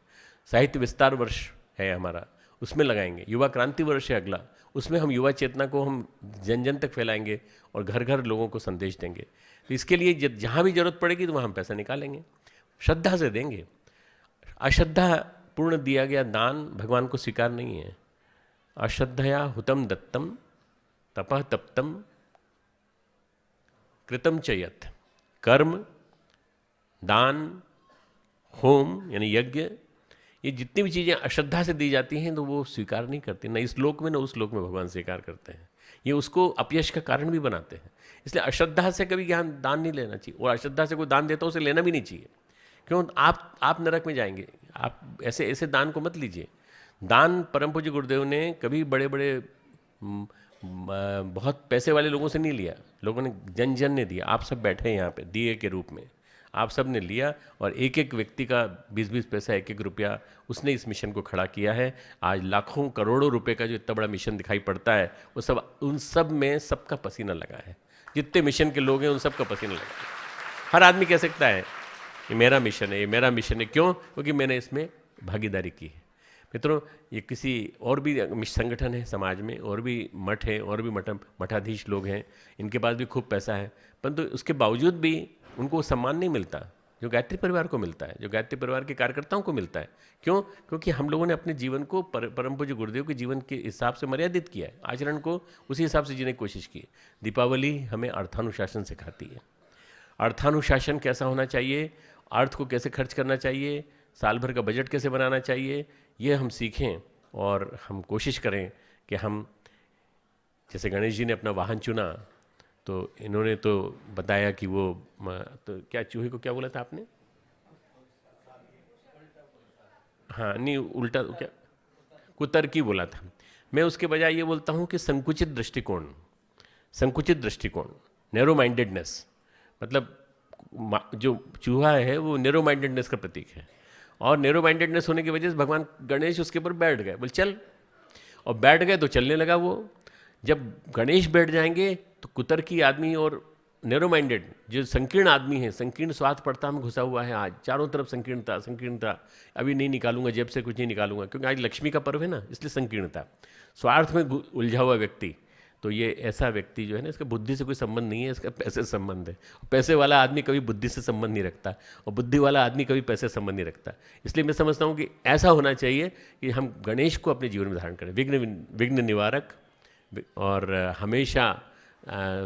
साहित्य विस्तार वर्ष है हमारा, उसमें लगाएंगे। युवा क्रांति वर्ष है अगला, उसमें हम युवा चेतना को हम जन जन तक फैलाएंगे और घर घर लोगों को संदेश देंगे। तो इसके लिए जहाँ भी जरूरत पड़ेगी तो वहाँ हम पैसा निकालेंगे, श्रद्धा से देंगे। अश्रद्धा पूर्ण दिया गया दान भगवान को स्वीकार नहीं है। अश्रद्धया हुतम दत्तम तपः तप्तम कृतम च यत्। कर्म, दान, होम यानी यज्ञ, ये जितनी भी चीज़ें अश्रद्धा से दी जाती हैं तो वो स्वीकार नहीं करते, न इस लोक में न उस लोक में भगवान स्वीकार करते हैं। ये उसको अपयश का कारण भी बनाते हैं। इसलिए अश्रद्धा से कभी ज्ञान दान नहीं लेना चाहिए, और अश्रद्धा से कोई दान देता है उसे लेना भी नहीं चाहिए। क्यों? आप नरक में जाएंगे। आप ऐसे ऐसे दान को मत लीजिए। दान परम पूज्य गुरुदेव ने कभी बड़े बड़े बहुत पैसे वाले लोगों से नहीं लिया, लोगों ने जन जन ने दिया। आप सब बैठे हैं यहाँ पे दिए के रूप में, आप सब ने लिया, और एक एक व्यक्ति का 20-20 पैसा, 1-1 रुपया उसने इस मिशन को खड़ा किया है। आज लाखों करोड़ों रुपए का जो इतना बड़ा मिशन दिखाई पड़ता है, वो सब उन सब में सबका पसीना लगा है। जितने मिशन के लोग हैं उन सब का पसीना लगा है। हर आदमी कह सकता है ये मेरा मिशन है, ये मेरा मिशन है। क्यों? क्योंकि मैंने इसमें भागीदारी की है। मित्रों, ये किसी और भी संगठन है समाज में, और भी मठ है, और भी मठाधीश लोग हैं, इनके पास भी खूब पैसा है, परंतु उसके बावजूद भी उनको सम्मान नहीं मिलता जो गायत्री परिवार को मिलता है, जो गायत्री परिवार के कार्यकर्ताओं को मिलता है। क्यों? क्योंकि हम लोगों ने अपने जीवन को परम पूज्य गुरुदेव के जीवन के हिसाब से मर्यादित किया है, आचरण को उसी हिसाब से जीने की कोशिश की है। दीपावली हमें अर्थानुशासन सिखाती है। अर्थानुशासन कैसा होना चाहिए, अर्थ को कैसे खर्च करना चाहिए, साल भर का बजट कैसे बनाना चाहिए, ये हम सीखें और हम कोशिश करें कि हम, जैसे गणेश जी ने अपना वाहन चुना, तो इन्होंने तो बताया कि वो तो क्या, चूहे को क्या बोला था आपने? हाँ, नहीं, उल्टा क्या, कुतर्की बोला था। मैं उसके बजाय ये बोलता हूँ कि संकुचित दृष्टिकोण, संकुचित दृष्टिकोण, नैरो माइंडेडनेस। मतलब जो चूहा है वो नैरो माइंडेडनेस का प्रतीक है, और नैरो माइंडेडनेस होने की वजह से भगवान गणेश उसके ऊपर बैठ गए, बोले चल, और बैठ गए तो चलने लगा वो। जब गणेश बैठ जाएंगे तो कुतर्की आदमी और नैरो माइंडेड जो संकीर्ण आदमी है, संकीर्ण स्वार्थपरता में घुसा हुआ है, आज चारों तरफ संकीर्णता संकीर्णता, अभी नहीं निकालूंगा जेब से कुछ नहीं निकालूंगा, क्योंकि आज लक्ष्मी का पर्व है ना, इसलिए संकीर्णता, स्वार्थ में उलझा हुआ व्यक्ति। तो ये ऐसा व्यक्ति जो है ना, इसका बुद्धि से कोई संबंध नहीं है, इसका पैसे से संबंध है। पैसे वाला आदमी कभी बुद्धि से संबंध नहीं रखता, और बुद्धि वाला आदमी कभी पैसे से संबंध नहीं रखता। इसलिए मैं समझता हूँ कि ऐसा होना चाहिए कि हम गणेश को अपने जीवन में धारण करें, विघ्न निवारक और हमेशा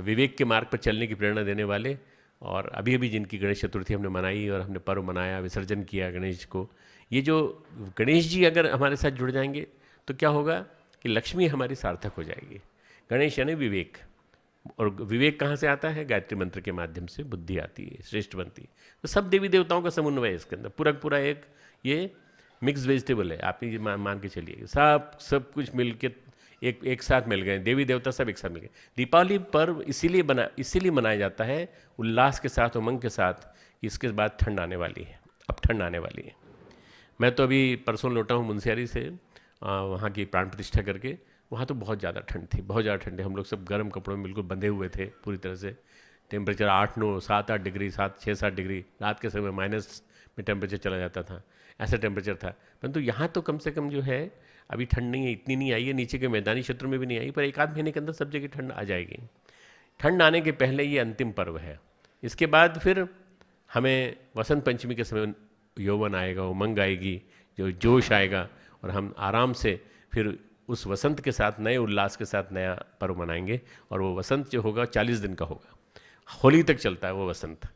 विवेक के मार्ग पर चलने की प्रेरणा देने वाले। और अभी अभी जिनकी गणेश चतुर्थी हमने मनाई और हमने पर्व मनाया, विसर्जन किया गणेश को, ये जो गणेश जी अगर हमारे साथ जुड़ जाएंगे तो क्या होगा कि लक्ष्मी हमारी सार्थक हो जाएगी। गणेश यानी विवेक, और विवेक कहाँ से आता है? गायत्री मंत्र के माध्यम से बुद्धि आती है, श्रेष्ठ बनती है। तो सब देवी देवताओं का समन्वय है इसके अंदर, पूरा पूरा एक ये मिक्स वेजिटेबल है। आप ये मान के चलिए, सब कुछ मिल के एक साथ मिल गए, देवी देवता सब एक साथ मिल गए। दीपावली पर्व इसीलिए मनाया जाता है उल्लास के साथ, उमंग के साथ, कि इसके बाद ठंड आने वाली है, अब ठंड आने वाली है। मैं तो अभी परसों लौटा हूँ मुंशियारी से, वहाँ की प्राण प्रतिष्ठा करके। वहाँ तो बहुत ज़्यादा ठंड थी, बहुत ज़्यादा ठंड है। हम लोग सब गर्म कपड़ों में बिल्कुल बंधे हुए थे पूरी तरह से। टेम्परेचर 8-9, 7-8 डिग्री, 6-7 डिग्री, रात के समय माइनस में टेम्परेचर चला जाता था, ऐसा टेम्परेचर था। परंतु यहाँ तो कम से कम जो है अभी ठंड नहीं है, इतनी नहीं आई है, नीचे के मैदानी क्षेत्रों में भी नहीं आई, पर 1 आध महीने के अंदर सब जगह ठंड आ जाएगी। ठंड आने के पहले ये अंतिम पर्व है। इसके बाद फिर हमें वसंत पंचमी के समय यौवन आएगा, उमंग आएगी, जो जोश आएगा, और हम आराम से फिर उस वसंत के साथ, नए उल्लास के साथ नया पर्व मनाएंगे। और वो वसंत जो होगा 40 दिन का होगा, होली तक चलता है वो वसंत,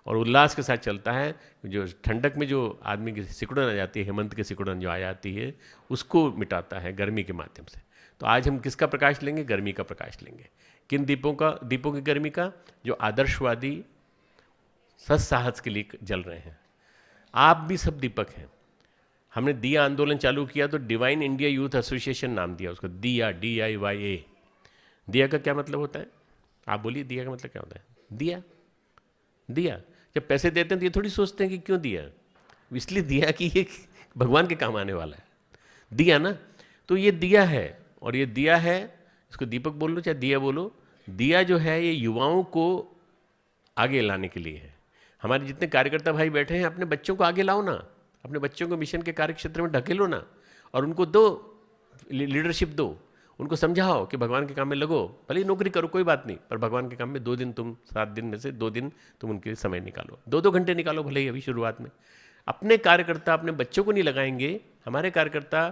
और उल्लास के साथ चलता है। जो ठंडक में जो आदमी की सिकुड़न आ जाती है, हेमंत की सिकुड़न जो आ जाती है, उसको मिटाता है गर्मी के माध्यम से। तो आज हम किसका प्रकाश लेंगे? गर्मी का प्रकाश लेंगे। किन दीपों की गर्मी का? जो आदर्शवादी सत्साहस के लिए जल रहे हैं। आप भी सब दीपक हैं। हमने दिया आंदोलन चालू किया तो डिवाइन इंडिया यूथ एसोसिएशन नाम दिया उसको, दिया, DIYA। दिया का क्या मतलब होता है? आप बोलिए, दिया का मतलब क्या होता है? दिया जब पैसे देते हैं तो ये थोड़ी सोचते हैं कि क्यों दिया, इसलिए दिया कि ये भगवान के काम आने वाला है, दिया ना। तो ये दिया है, और ये दिया है, इसको दीपक बोल लो चाहे दिया बोलो। दिया जो है ये युवाओं को आगे लाने के लिए है। हमारे जितने कार्यकर्ता भाई बैठे हैं, अपने बच्चों को आगे लाओ ना, अपने बच्चों को मिशन के कार्य क्षेत्र में ढकेलो ना, और उनको दो लीडरशिप दो, उनको समझाओ कि भगवान के काम में लगो। भले ही नौकरी करो, कोई बात नहीं, पर भगवान के काम में 2 दिन तुम, 7 दिन में से 2 दिन तुम उनके लिए समय निकालो, 2-2 घंटे निकालो, भले ही अभी शुरुआत में। अपने कार्यकर्ता अपने बच्चों को नहीं लगाएंगे, हमारे कार्यकर्ता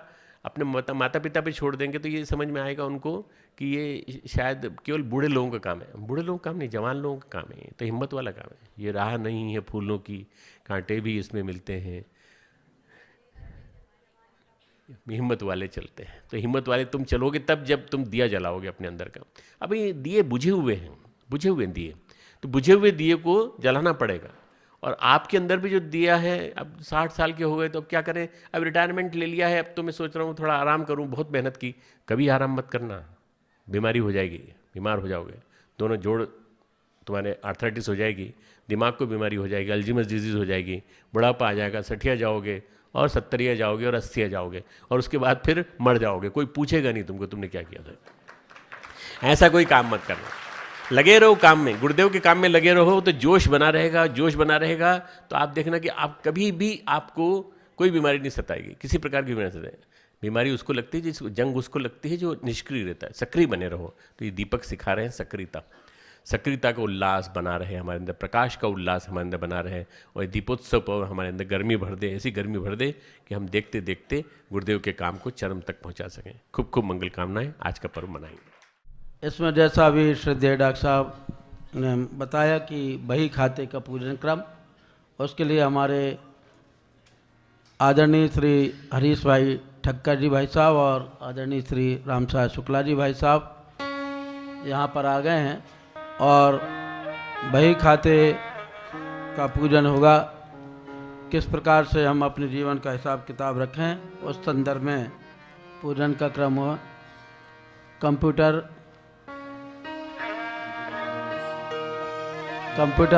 अपने माता पिता पे छोड़ देंगे, तो ये समझ में आएगा उनको कि ये शायद केवल बूढ़े लोगों का काम है। बूढ़े लोगों का काम नहीं, जवान लोगों का काम है, तो हिम्मत वाला काम है। ये राह नहीं है फूलों की, कांटे भी इसमें मिलते हैं। हिम्मत वाले चलते हैं। तो हिम्मत वाले तुम चलोगे तब जब तुम दिया जलाओगे अपने अंदर का। अभी दिए बुझे हुए हैं, बुझे हुए दिए, तो बुझे हुए दिए को जलाना पड़ेगा। और आपके अंदर भी जो दिया है, अब 60 साल के हो गए तो अब क्या करें, अब रिटायरमेंट ले लिया है, अब तो मैं सोच रहा हूँ थोड़ा आराम करूँ, बहुत मेहनत की। कभी आराम मत करना, बीमारी हो जाएगी, बीमार हो जाओगे, दोनों जोड़ तुम्हारे आर्थराइटिस हो जाएगी, दिमाग को बीमारी हो जाएगी, अल्जीमर्स डिजीज़ हो जाएगी, बुढ़ापा आ जाएगा, 60 जाओगे और 70 जाओगे और 80 जाओगे और उसके बाद फिर मर जाओगे। कोई पूछेगा नहीं तुमको तुमने क्या किया था। ऐसा कोई काम मत करना, लगे रहो काम में, गुरुदेव के काम में लगे रहो तो जोश बना रहेगा, जोश बना रहेगा। तो आप देखना कि आप कभी भी आपको कोई बीमारी नहीं सताएगी, किसी प्रकार की बीमारी नहीं सताएगी। बीमारी उसको लगती है जिसको, जंग उसको लगती है जो निष्क्रिय रहता है। सक्रिय बने रहो। तो ये दीपक सिखा रहे हैं सक्रियता, सक्रियता का उल्लास बना रहे हमारे अंदर, प्रकाश का उल्लास हमारे अंदर बना रहे। और दीपोत्सव पर हमारे अंदर गर्मी भर दे, ऐसी गर्मी भर दे कि हम देखते देखते गुरुदेव के काम को चरम तक पहुंचा सकें। खूब खूब मंगल कामनाएं आज का पर्व मनाएंगे। इसमें जैसा अभी श्रद्धेय डॉक्टर साहब ने बताया कि बही खाते का पूजन क्रम, उसके लिए हमारे आदरणीय श्री हरीश भाई ठक्कर जी भाई साहब और आदरणीय श्री रामसाय शुक्ला जी भाई साहब यहाँ पर आ गए हैं और बही खाते का पूजन होगा। किस प्रकार से हम अपने जीवन का हिसाब किताब रखें, उस संदर्भ में पूजन का क्रम हुआ। कंप्यूटर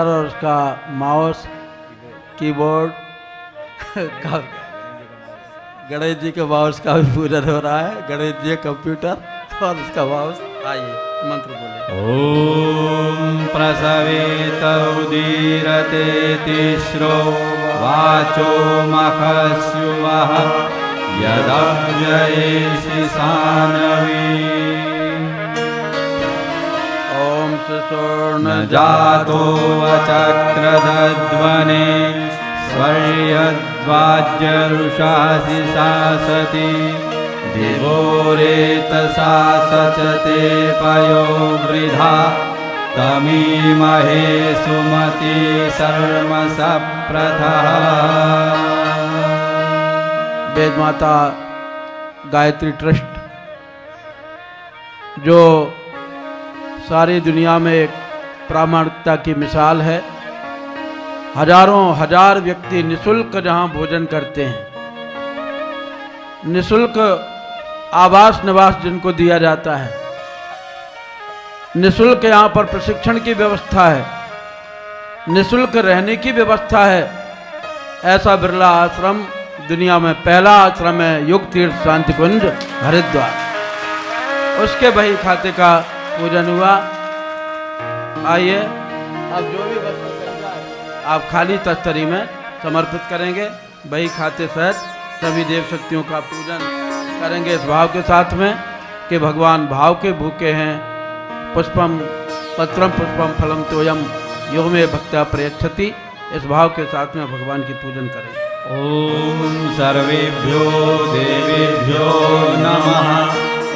और उसका माउस, कीबोर्ड का, गणेश जी के माउस का भी पूजन हो रहा है। गणेश जी कंप्यूटर और उसका माउस। आइए मंत्र बोले। ॐ प्रसवेत उदीरते तिस्रो वाचो मखस्युवः यदव्ययेषि सानवी। ओम सुषुर्न जातो वचक्रध्वने स्वर्यध्वाज्यरुषासि शासति दिवोरेतसा सचते पयो वृधा तमीमहे सुमति शर्म सप्रथः। वेद माता गायत्री ट्रस्ट जो सारी दुनिया में एक प्रामाणिकता की मिसाल है, हजारों हजार व्यक्ति निशुल्क जहां भोजन करते हैं, निशुल्क आवास निवास जिनको दिया जाता है, निशुल्क यहाँ पर प्रशिक्षण की व्यवस्था है, निशुल्क रहने की व्यवस्था है। ऐसा बिरला आश्रम दुनिया में पहला आश्रम है, युग तीर्थ शांति कुंज हरिद्वार। उसके बही खाते का पूजन हुआ। आइए अब जो भी वस्तु आप खाली तस्तरी में समर्पित करेंगे, बही खाते सहित सभी देव शक्तियों का पूजन करेंगे इस भाव के साथ में कि भगवान भाव के भूखे हैं। पुष्पम पत्रम पुष्पम फलम तोयम यो में भक्त्या प्रयच्छति। इस भाव के साथ में भगवान की पूजन करेंगे। ॐ सर्वेभ्यो देवेभ्यो नमः।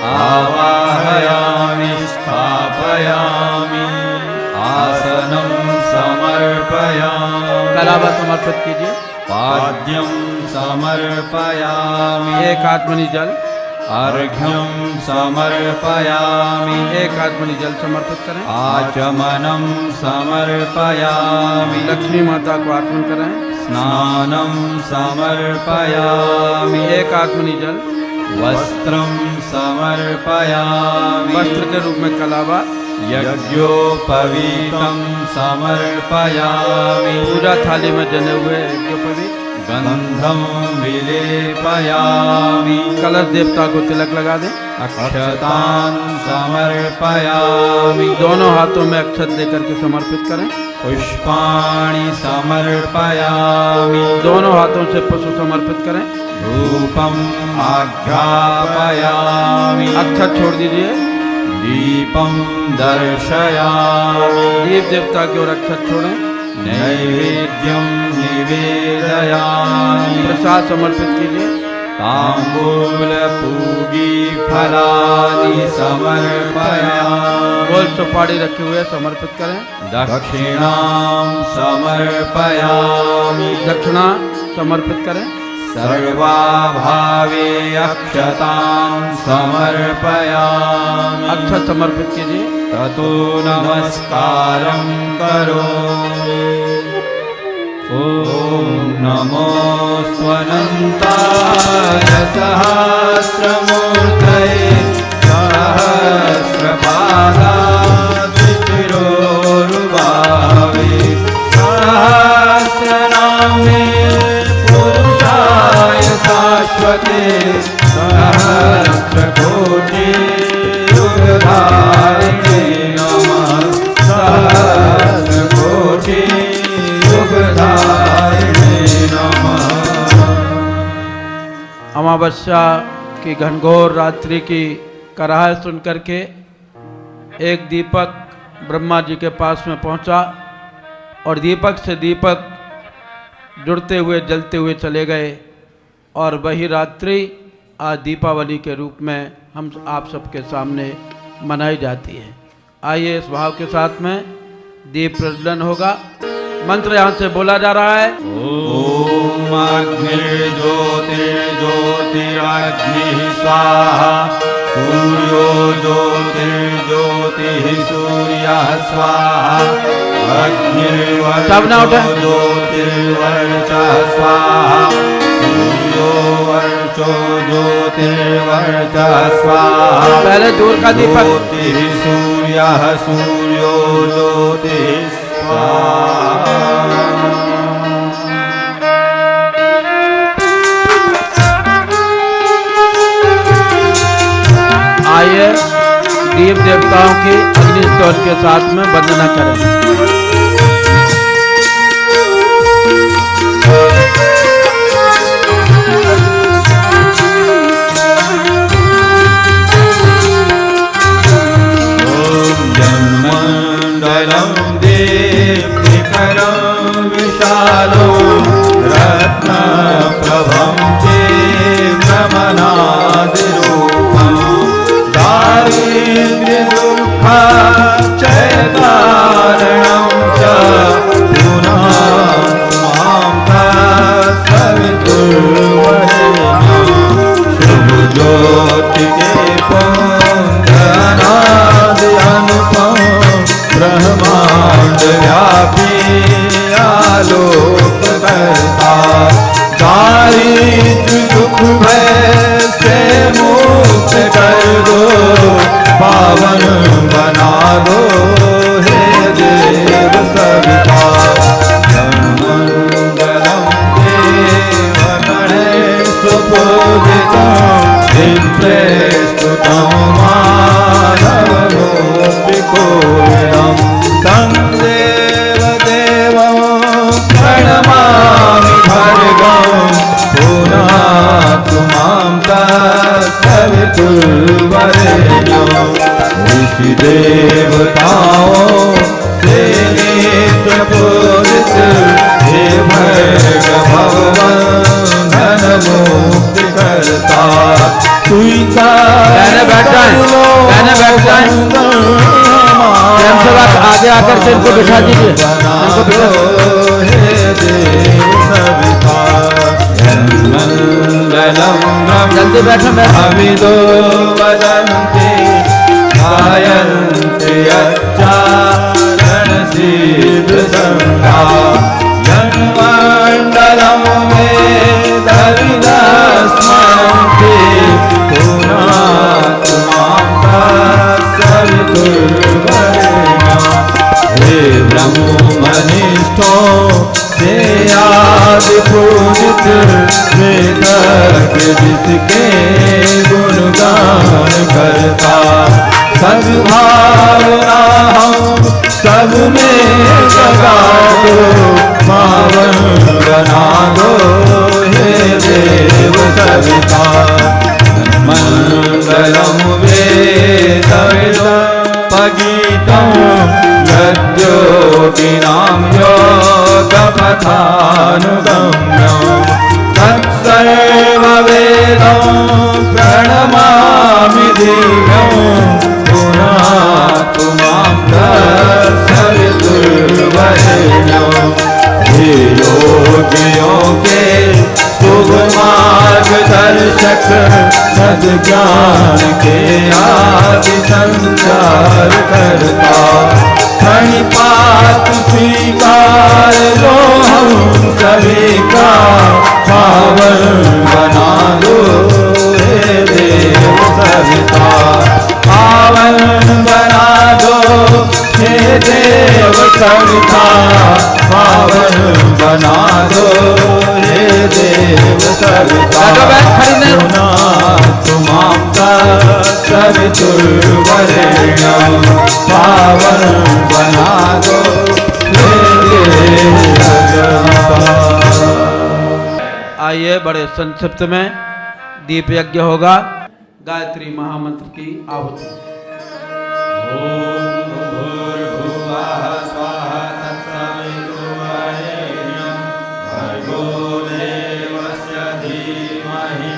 आवाहयामि स्थापयामि आसनं समर्पयामि। कलावा समर्पित कीजिए। पाद्यं समर्पयामि। एक आत्मनि जल। अर्घ्यं समर्पयामि। एक आत्मनि जल समर्पित करें। आचमनं समर्पयामि। लक्ष्मी माता को आत्मन करें। स्नानं समर्पयामि। एक आत्मनि जल। वस्त्रं समर्पयामि। वस्त्र के रूप में कलावा। यज्ञोपवीतं समर्पयामि। पूजा थाली में जले हुए यज्ञोपवीत। गंधं विलेपयामि। कलश देवता को तिलक लगा दें। अक्षतान् समर्पयामि। दोनों हाथों में अक्षत लेकर के समर्पित करें। पुष्पाणि समर्पयामि। दोनों हाथों से पुष्प समर्पित करें। धूपम् आघ्रापयामि। अक्षत छोड़ दीजिए। दीपं दर्शयामि। दीप देवता की ओर अक्षत छोड़ें। नैवेद्यं निवेदयामि। प्रसाद समर्पित कीजिए। ताम्बूलपूगी फलानि समर्पयामि। गोल सुपारी रखे हुए समर्पित करें। दक्षिणां समर्पयामि। दक्षिणा समर्पित करें। सर्वाभावे अक्षतां समर्पयामि। अक्षत समर्पित कीजिए। ततो नमस्कारं करोमि। ॐ नमो स्वनन्ताय सहस्रमूर्तये सहस्रपादातिशिरोरुबावे सहस्रनाम्ने पुरुषाय शाश्वते सहस्रकोटियुगधारिणे नमः। सहस्रकोटियुगधारिणे नमः। अमावस्या की घनघोर रात्रि की कराह सुन करके एक दीपक ब्रह्मा जी के पास में पहुंचा और दीपक से दीपक जुड़ते हुए जलते हुए चले गए और वही रात्रि आज दीपावली के रूप में हम आप सबके सामने मनाई जाती है। आइए इस भाव के साथ में दीप प्रज्वलन होगा। मंत्र यहाँ से बोला जा रहा है। ओम अग्निर्ज्योतिर्ज्योतिरग्निः स्वाहा सूर्यो ज्योतिर्ज्योतिः सूर्यः स्वाहा अग्निर्वर्चो ज्योतिर्वर्चः स्वाहा सूर्यो वर्चो ज्योतिर्वर्चः स्वाहा। पहले दूर का दीपक। ज्योतिः सूर्यः सूर्यो ज्योतिः स्वाहा। आइए देव देवताओं की अग्नि स्तोत्र के साथ में वंदना करें। ओम जन्मंडलं दीप्तिकरं विशालो रत्नप्रभं तेजमनादिरूपं दारिद्र्यदुःखक्षयकारणं च पुनः मां तत्सवितुर्वरेण्यं शुभज्योतिके पुंजनादि अनुपम ब्रह्मांड व्यापी आलोककर्ता दारिद्र्य दुख भय से मुक्त कर दो पावन बना दो हे देव सविता। मंगलम देव गणेश पूजितं दिव्यस्तुतं माधवमूर्तिकोविदं तं देवदेवं प्रणमामि भर्गं पुनातु मां तत्सवितुर्वरेण्यं। ऋषि देवताओं से नित्य पूजित हे भर्ग भगवान धन मुक्ति करता। कहने बैठ जाएं, कहने बैठ जाएं। प्रेम से बात आगे आकर के इनको बिठा दीजिए। इनको बिठा जल्दी बैठो। अविदो वदन्ति गायन्ति यच्चारणसिद्धसङ्घा जन्मण्डलं वेदविदस्मरन्ति पुनातु मां तत्सवितुर्वरेण्यं। हे ब्रह्मनिष्ठो से आदि पूजित जिसके गुणगान करता। सद्भावना हम सब में जगा दो पावन बना दो हे देव सविता। मंगलम वेदविदं पगीतं यद्योगिनां योगपथानुगम्यं तत्सर्ववेदं प्रणमामि दिव्यं पुनातु मां तत्सवितुर्वरेण्यं। हे योगियों के शुभ सद ज्ञान के आदि संचार करता, प्रणिपात स्वीकार लो हम सभी का, पावन बना दो हे देव सविता, पावन बना दो हे देव सविता, पावन बना दो हे देव सविता। तुमांता सवितुर्वरेण्यं, पावन बना दो हे देव सविता। आइए बड़े संक्षिप्त में दीप यज्ञ होगा। गायत्री महामंत्र की आहुति। तत्सवितुर्वरेण्यं भर्गो देवस्य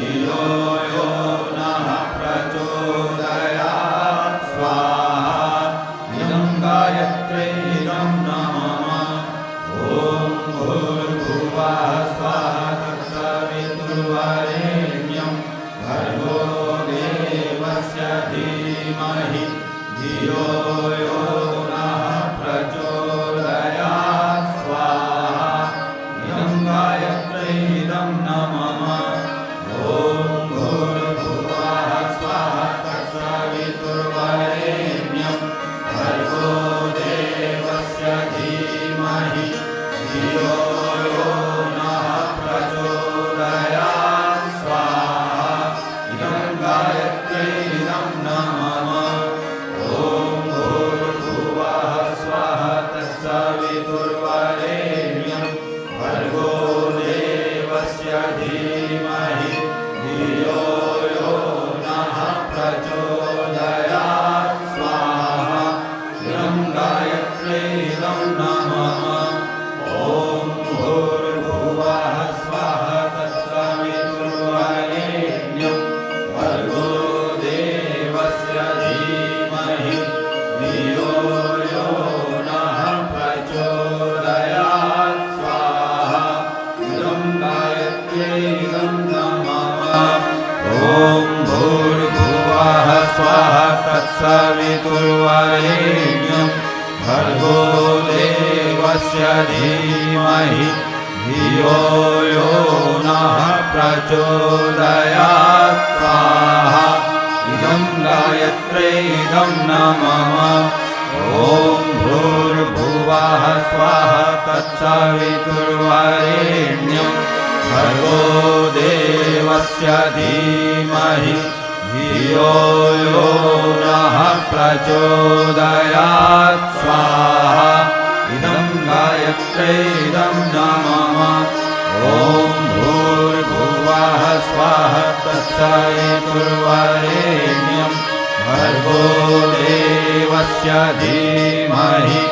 धीमहि धियो यो नः प्रचोदयात् स्वाहा। इदं गायत्रे इदं नमः। ॐ भूर्भुवः स्वः तत्सवितुर्वरेण्यं भर्गो देवस्य धीमहि धियो यो नः प्रचोदयात् स्वाहा। इदं गायत्रे इदं नमः। ॐ भूर्भुवः स्वः तत्सवितुर्वरेण्यं भर्गो देवस्य धीमहि धियो यो नः प्रचोदयात् स्वाहा। इदं गायत्रे इदं नमः। ॐ भूर्भुवः स्वः तत्सवितुर्वरेण्यं भर्गो देवस्य धीमहि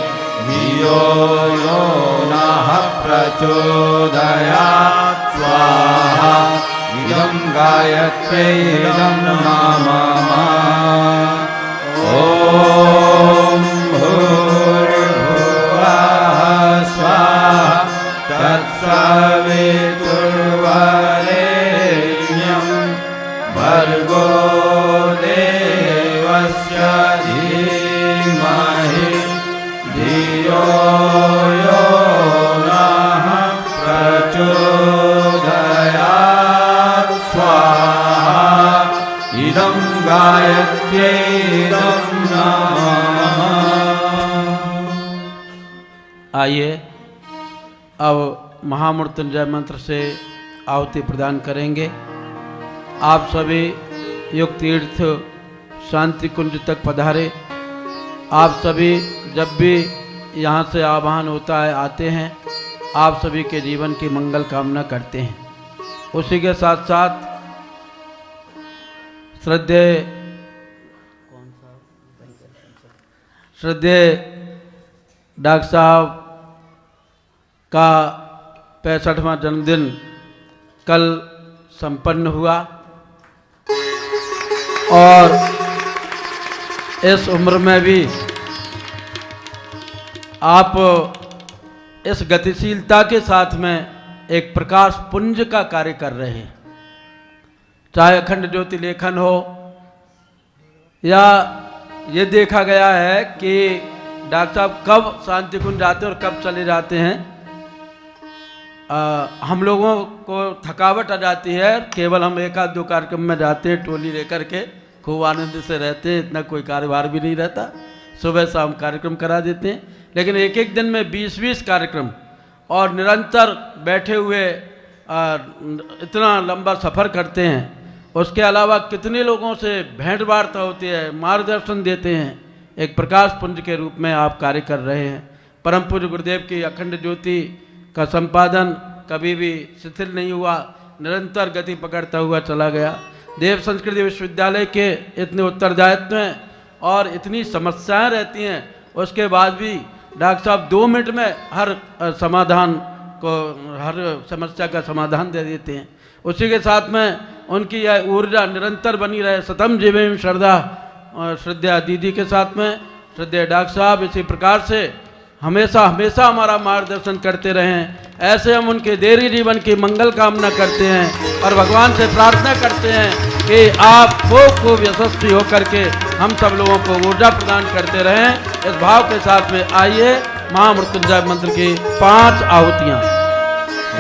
धियो यो नः प्रचोदयात् स्वाहा। इदं गायत्रे इदं नमः। आइए अब महामृत्युंजय मंत्र से आहुति प्रदान करेंगे। आप सभी योग तीर्थ शांति कुंज तक पधारे। आप सभी जब भी यहाँ से आवाहन होता है आते हैं, आप सभी के जीवन की मंगल कामना करते हैं। उसी के साथ साथ श्रद्धेय डॉक्टर साहब का 65वां जन्मदिन कल संपन्न हुआ और इस उम्र में भी आप इस गतिशीलता के साथ में एक प्रकाश पुंज का कार्य कर रहे हैं। चाहे अखंड ज्योति लेखन हो, या ये देखा गया है कि डॉक्टर साहब कब शांति कुंज जाते हैं और कब चले जाते हैं। हम लोगों को थकावट आ जाती है, केवल हम एक आध दो कार्यक्रम में जाते हैं टोली लेकर के, खूब आनंद से रहते हैं, इतना कोई कार्यभार भी नहीं रहता, सुबह शाम कार्यक्रम करा देते हैं। लेकिन एक एक दिन में 20-20 कार्यक्रम और निरंतर बैठे हुए इतना लंबा सफ़र करते हैं। उसके अलावा कितने लोगों से भेंट वार्ता होती है, मार्गदर्शन देते हैं। एक प्रकाश पुंज के रूप में आप कार्य कर रहे हैं। परम पूज्य गुरुदेव की अखंड ज्योति का संपादन कभी भी शिथिल नहीं हुआ, निरंतर गति पकड़ता हुआ चला गया। देव संस्कृति विश्वविद्यालय के इतने उत्तरदायित्व हैं और इतनी समस्याएं रहती हैं, उसके बाद भी डॉक्टर साहब 2 मिनट में हर समाधान को, हर समस्या का समाधान दे देते हैं। उसी के साथ में उनकी यह ऊर्जा निरंतर बनी रहे। सतम जीवेम श्रद्धा दीदी के साथ में श्रद्धेय डॉक्टर साहब इसी प्रकार से हमेशा हमेशा हमारा मार्गदर्शन करते रहें। ऐसे हम उनके देरी जीवन की मंगल कामना करते हैं और भगवान से प्रार्थना करते हैं कि आप खूब यशस्वी होकर के हम सब लोगों को ऊर्जा प्रदान करते रहें। इस भाव के साथ में आइए महामृत्युंजय मंत्र की 5 आहुतियाँ।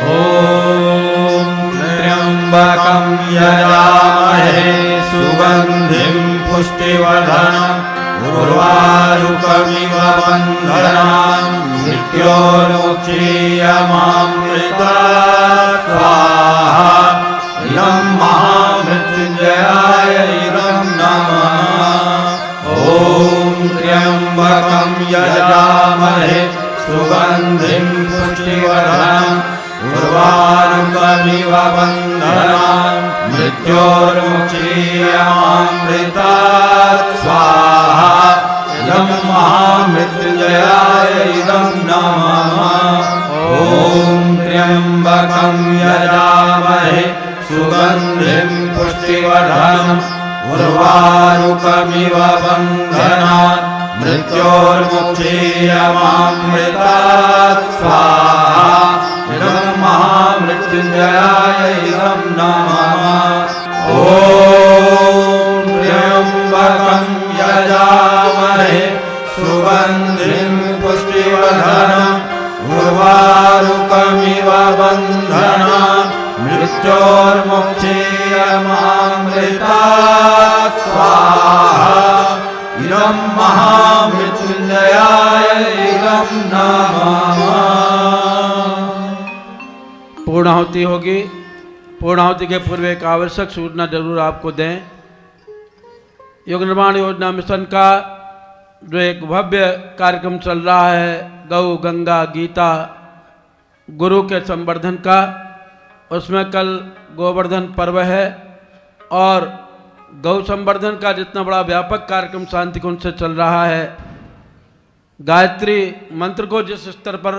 ओम त्र्यंबकं यजामहे सुगंधिं पुष्टिवर्धनम् उर्वारुकमिव बन्धनान् मृत्योर्मुक्षीयमामृतात् स्वाहा। इदं महामृत्युंजयाय इदं नमः। ॐ त्र्यंबकं यजामहे सुगंधिं पुष्टिवर्धनम् उर्वारुकमिव बन्धनान् मृत्योर्मुक्षीयमामृतात् स्वाहा। इदं महामृत्युंजयाय इदं नमः। ॐ त्र्यंबकं यजामहे सुगंधिं पुष्टिवर्धनम् उर्वारुकमिव बन्धनान् मृत्योर्मुक्षीयमामृतात् स्वाहा। इदं महामृत्युंजयाय इदं नमः। ॐ त्र्यंबकं यजामहे सुगंधिं पुष्टिवर्धनम् उर्वारुकमिव बन्धनान् मृत्योर्मुक्षीयमामृतात् स्वाहा। इदं महामृत्युंजयाय इदं नमः। पूर्णाहुति होगी। पूर्णाहुति के पूर्व एक आवश्यक सूचना जरूर आपको दें। युग निर्माण योजना मिशन का जो एक भव्य कार्यक्रम चल रहा है, गौ गंगा गीता गुरु के संवर्धन का, उसमें कल गोवर्धन पर्व है और गौ संवर्धन का जितना बड़ा व्यापक कार्यक्रम शांति कुंज से चल रहा है, गायत्री मंत्र को जिस स्तर पर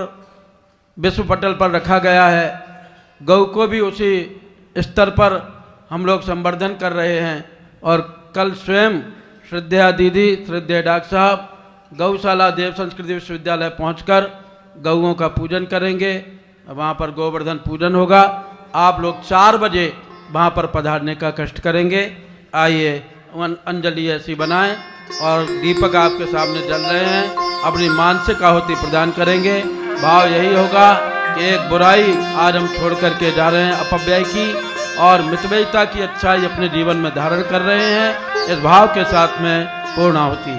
विश्व पटल पर रखा गया है, गौ को भी उसी स्तर पर हम लोग संवर्धन कर रहे हैं। और कल स्वयं श्रद्धेय दीदी, श्रद्धेय डॉक्टर साहब गौशाला देव संस्कृति विश्वविद्यालय पहुंचकर गौओं का पूजन करेंगे। वहाँ पर गोवर्धन पूजन होगा। आप लोग 4 बजे वहाँ पर पधारने का कष्ट करेंगे। आइए अंजलि ऐसी बनाएं और दीपक आपके सामने जल रहे हैं, अपनी मानसिक आहुति प्रदान करेंगे। भाव यही होगा कि एक बुराई आज हम छोड़ करके जा रहे हैं अपव्यय की, और मितव्ययिता की अच्छाई अपने जीवन में धारण कर रहे हैं। इस भाव के साथ में पूर्णाहुति।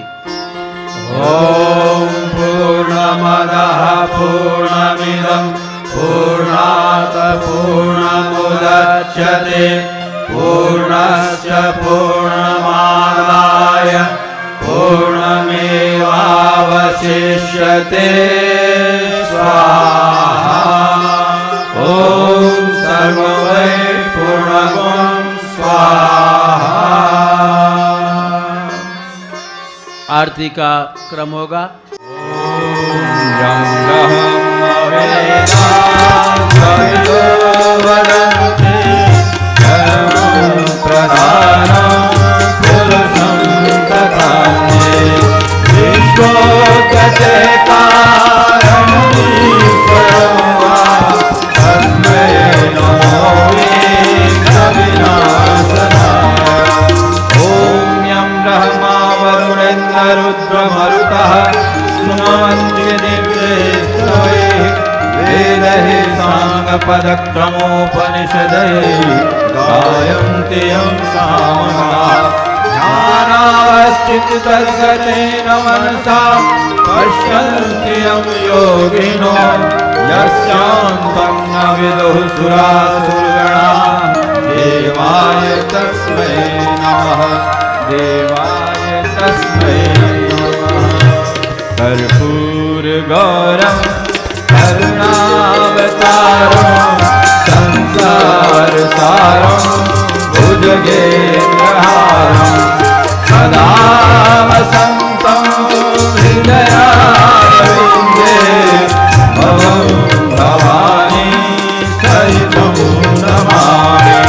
ओम पूर्णमदः पूर्णमिदं पूर्णात् पूर्णमुदच्यते पूर्णस्य पूर्णमादाय पूर्णमेवावशिष्यते स्वाहा। ओम सर्वै पूर्णगुं स्वाहा। आरती का क्रम होगा। तस्मै नमो विघ्नविनाशाय। पदक्रमोपनिषदे गायन्ति यं सामगाः ध्यानावस्थिततद्गतेन मनसा पश्यन्ति यं योगिनो यस्यान्तं न विदुः सुरासुरगणाः देवाय तस्मै नमः देवाय तस्मै नमः कर्पूरगौरं करुणावतारं संसारसारं भुजगेन्द्रहारं सदा वसन्तं हृदयारविन्दे भवं भवानी सहितं नमामि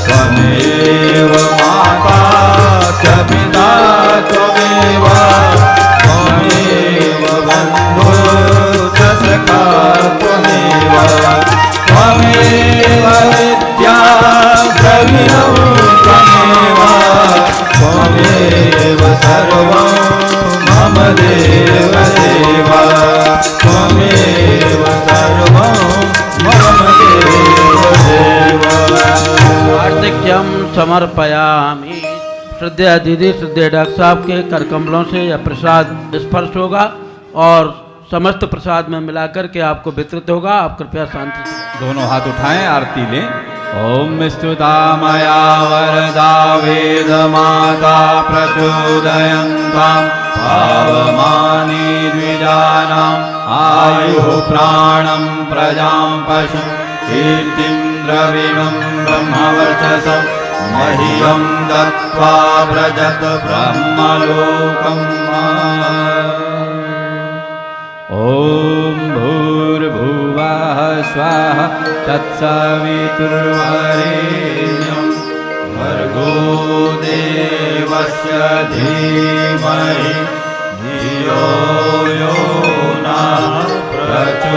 त्वमेव माता च पिता त्वमेव त्वमेव बन्धुश्च सखा त्वमेव त्वमेव विद्या द्रविणं त्वमेव त्वमेव सर्वं मम देव देव त्वमेव सर्वं मम देव देव। आर्तिक्यम समर्पयामि। श्रद्धेय दीदी, श्रद्धेय डॉक्टर साहब के कर कमलों से यह प्रसाद स्पर्श होगा और समस्त प्रसाद में मिलाकर के आपको वितरित होगा। आप कृपया शांति से दोनों हाथ उठाएं, आरती लें। ओम स्तुता मया वरदा वेद माता प्रचोदयन्तां पावमानि द्विजानाम् आयुः प्राणं प्रजां पशुं कीर्तिं द्रविणं ब्रह्मवर्चसं मह्यं दत्त्वा व्रजत ब्रह्मलोकम्। ॐ भूर्भुवः स्वाहा तत्सवितुर्वरेण्यं भर्गो देवस्य धीमहि धियो यो नः प्रचोदयात्।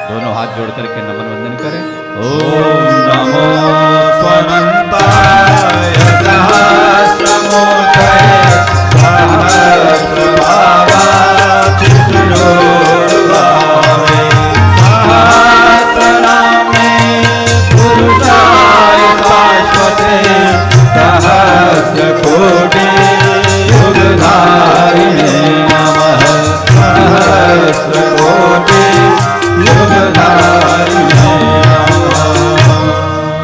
दोनों हाथ जोड़ करके नमन वंदन करें। ओम नमो स्वमन्ताय सहस्रमूर्तये सहस्रभावाचितुरोर्भावे सहस्रनाम्ने पुरुषाय शाश्वते सहस्रकोटि युगधारिणे नमः सहस्रकोटि युगधारिणे नमः।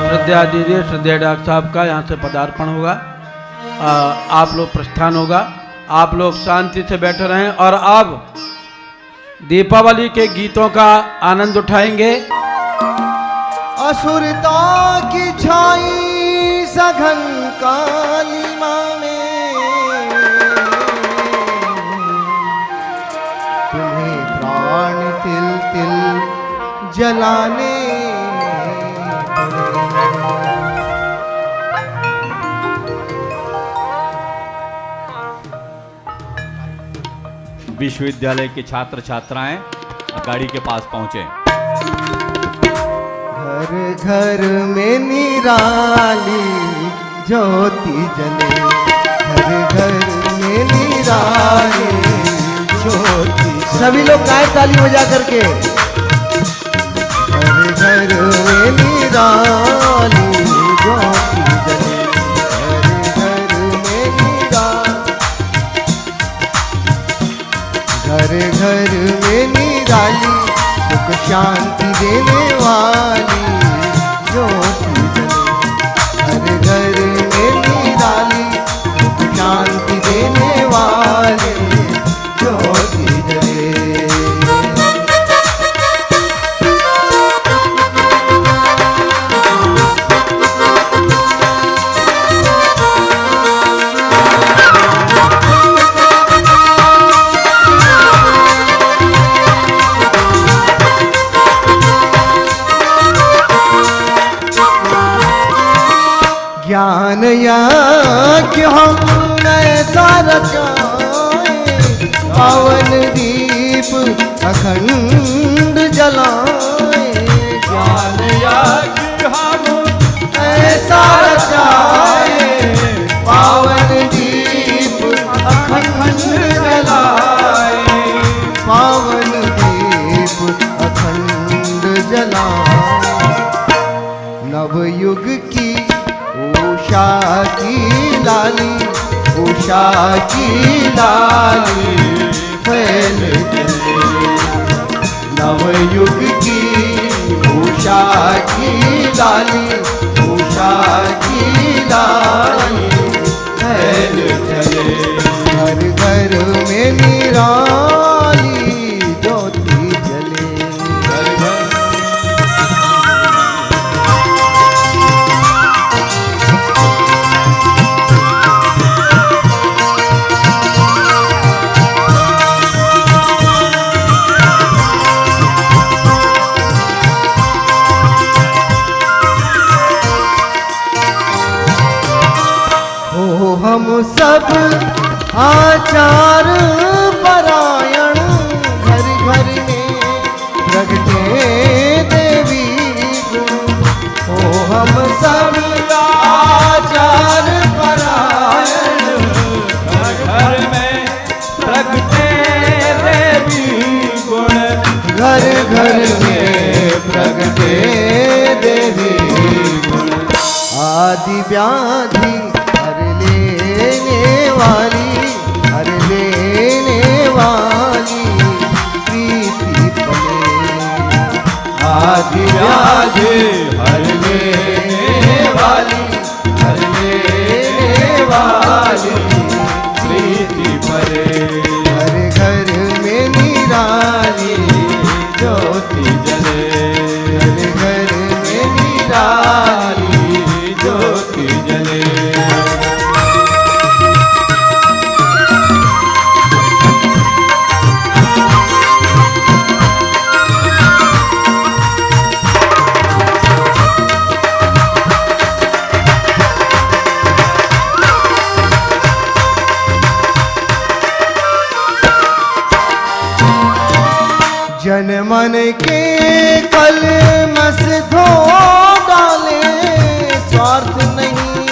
श्रद्धेय दीदी, श्रद्धेय डॉक्टर साहब का यहाँ से पदार्पण होगा। आप लोग प्रस्थान होगा। आप लोग शांति से बैठे रहें और अब दीपावली के गीतों का आनंद उठाएंगे। असुरता की छाई सघन कालिमा में तुम्हें प्राण तिल तिल जलाने विश्वविद्यालय के छात्र छात्राएं गाड़ी के पास पहुंचे। घर घर में निराली ज्योति जले, घर घर में निराली ज्योति। सभी लोग गाए ताली बजा करके। घर घर में निराली ज्योति जले, घर घर में निराली सुख शांति देने वाली ज्योति जले। घर घर में निराली सुख शांति देने वाली ज्योति जले। ज्ञान यज्ञ हम ऐसा रचाएं, पावन दीप अखंड जलाएं। ज्ञान यज्ञ हम ऐसा रचाएं, पावन दीप अखंड जलाएं। पावन दीप की लाली फैल चले, नवयुग की उषा की लाली, उषा की लाली फैल चले। घर घर में निराली ज्योति जले, घर घर हम सब आचार परायण, घर घर में प्रगटे देवी गुण। ओ हम सब आचार परायण, घर घर में प्रगटे देवी गुण, घर घर में प्रगटे देवी गुण। आदि व्याधि हर लेने वाली, हर लेने वाली प्रीति पले। आदि व्याधि हर लेने वाली, हर लेने वाली प्रीति पले। हर घर में निराली ज्योति जले, हर घर में निराली ज्योति जले। जन मन के कलमस धो डाले, स्वार्थ नहीं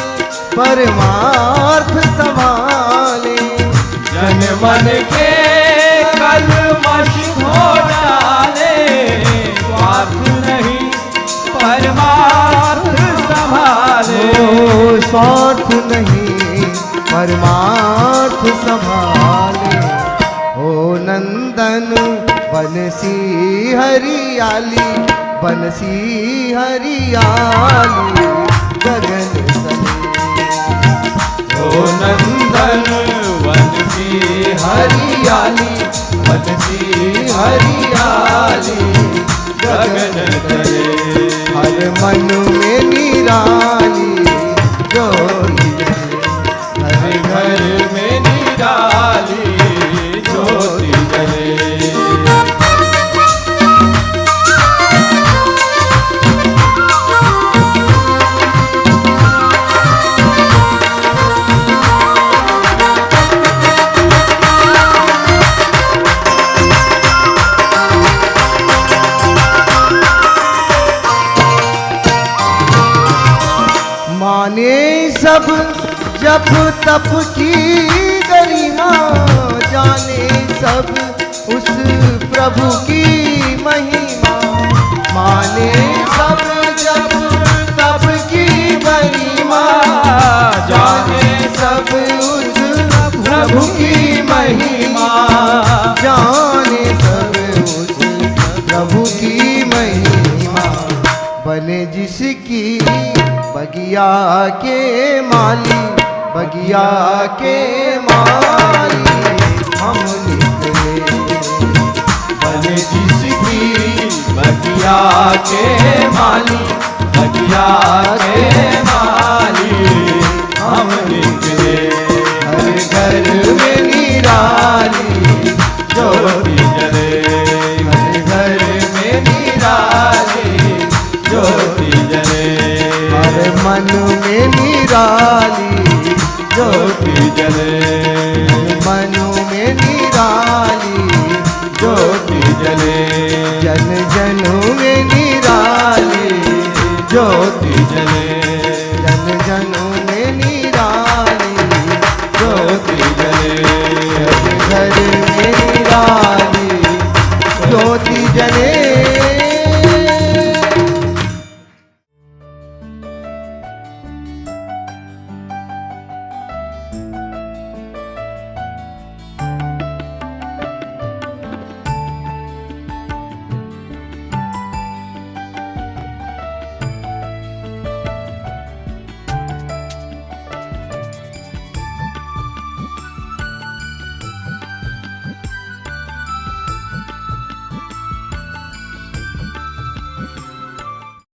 परमार्थ संभाले। जन मन के कलमश धो डाले, स्वार्थ नहीं परमार्थ संभाले। ओ स्वार्थ नहीं परमार्थ संभाले। ओ नंदन बनसी हरियाली, बनसी हरियाली गगन सने। ओ नंदन बनसी हरियाली, बनसी हरियाली गगन तले। हर मन में निराली ज्योति जले, हर घर में निराली ज्योति जले। माने सब जप तप की गरिमा, जाने सब उस प्रभु की महिमा। माने सब जप तप की गरिमा, जाने सब उस प्रभु की महिमा। जाने सब उस प्रभु की महिमा। बने जिसकी बगिया के माली, बगिया के माली हम निकले। बने जिसकी बगिया के माली, बगिया के माली